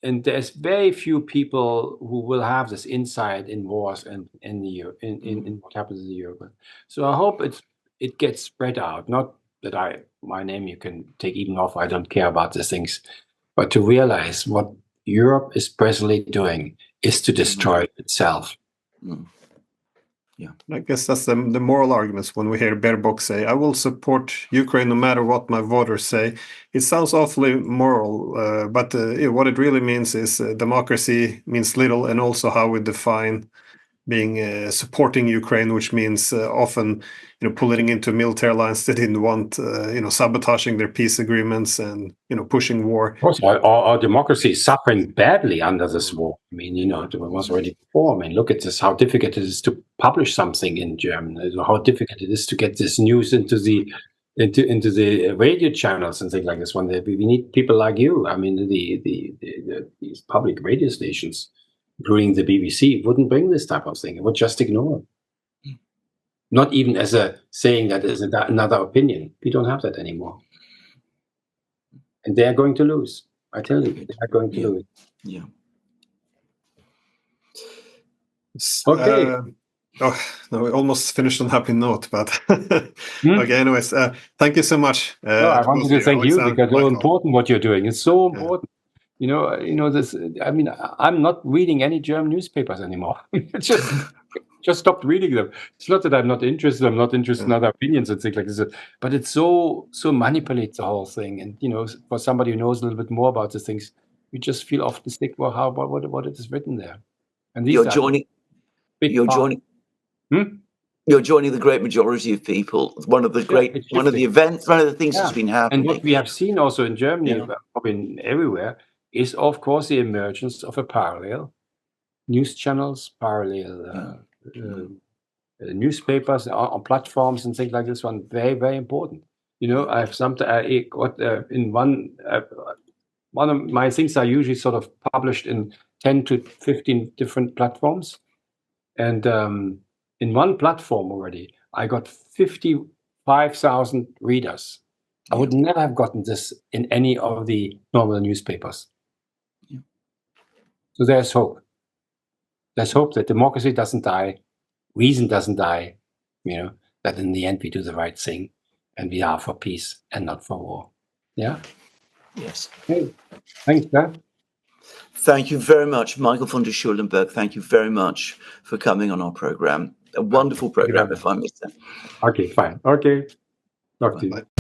And there's very few people who will have this insight in wars and in what happens in Europe. So I hope it gets spread out. Not that my name you can take even off. I don't care about these things, but to realize what Europe is presently doing is to destroy itself. Yeah, I guess that's the moral arguments when we hear Baerbock say, "I will support Ukraine no matter what my voters say." It sounds awfully moral, but what it really means is democracy means little, and also how we define being supporting Ukraine, which means often pulling into military alliance they didn't want, sabotaging their peace agreements and pushing war. Of course, our democracy is suffering badly under this war. I mean, it was already before. I mean, look at this, how difficult it is to publish something in German, how difficult it is to get this news into the radio channels and things like this. When we need people like you. I mean, these public radio stations, including the BBC, wouldn't bring this type of thing. It would just ignore it. Not even as a saying that is another opinion. We don't have that anymore. And they are going to lose. I tell you, they are going to lose. Yeah. Okay. No, we almost finished on a happy note, but okay. Anyways, thank you so much. I wanted to thank you because it's so important what you're doing. It's so important. This. I mean, I'm not reading any German newspapers anymore. Just stopped reading them. It's not that I'm not interested. I'm not interested in other opinions and things like this. But it's so manipulates the whole thing. And for somebody who knows a little bit more about these things, you just feel off the stick. Well, what it is written there. And these you're joining the great majority of people. One of the things that's been happening. And what we have seen also in Germany, probably everywhere, is of course the emergence of a parallel news channels, parallel newspapers on platforms and things like this. One very, very important. I have in one of my things are usually sort of published in 10 to 15 different platforms, and in one platform already I got 55,000 readers. I would never have gotten this in any of the normal newspapers. So there's hope. There's hope that democracy doesn't die, reason doesn't die, that in the end we do the right thing and we are for peace and not for war. Yeah? Yes. Hey, thanks, Dan. Thank you very much, Michael von der Schulenburg. Thank you very much for coming on our program. A wonderful program, if I missed that. Okay, fine. Okay. Talk to you.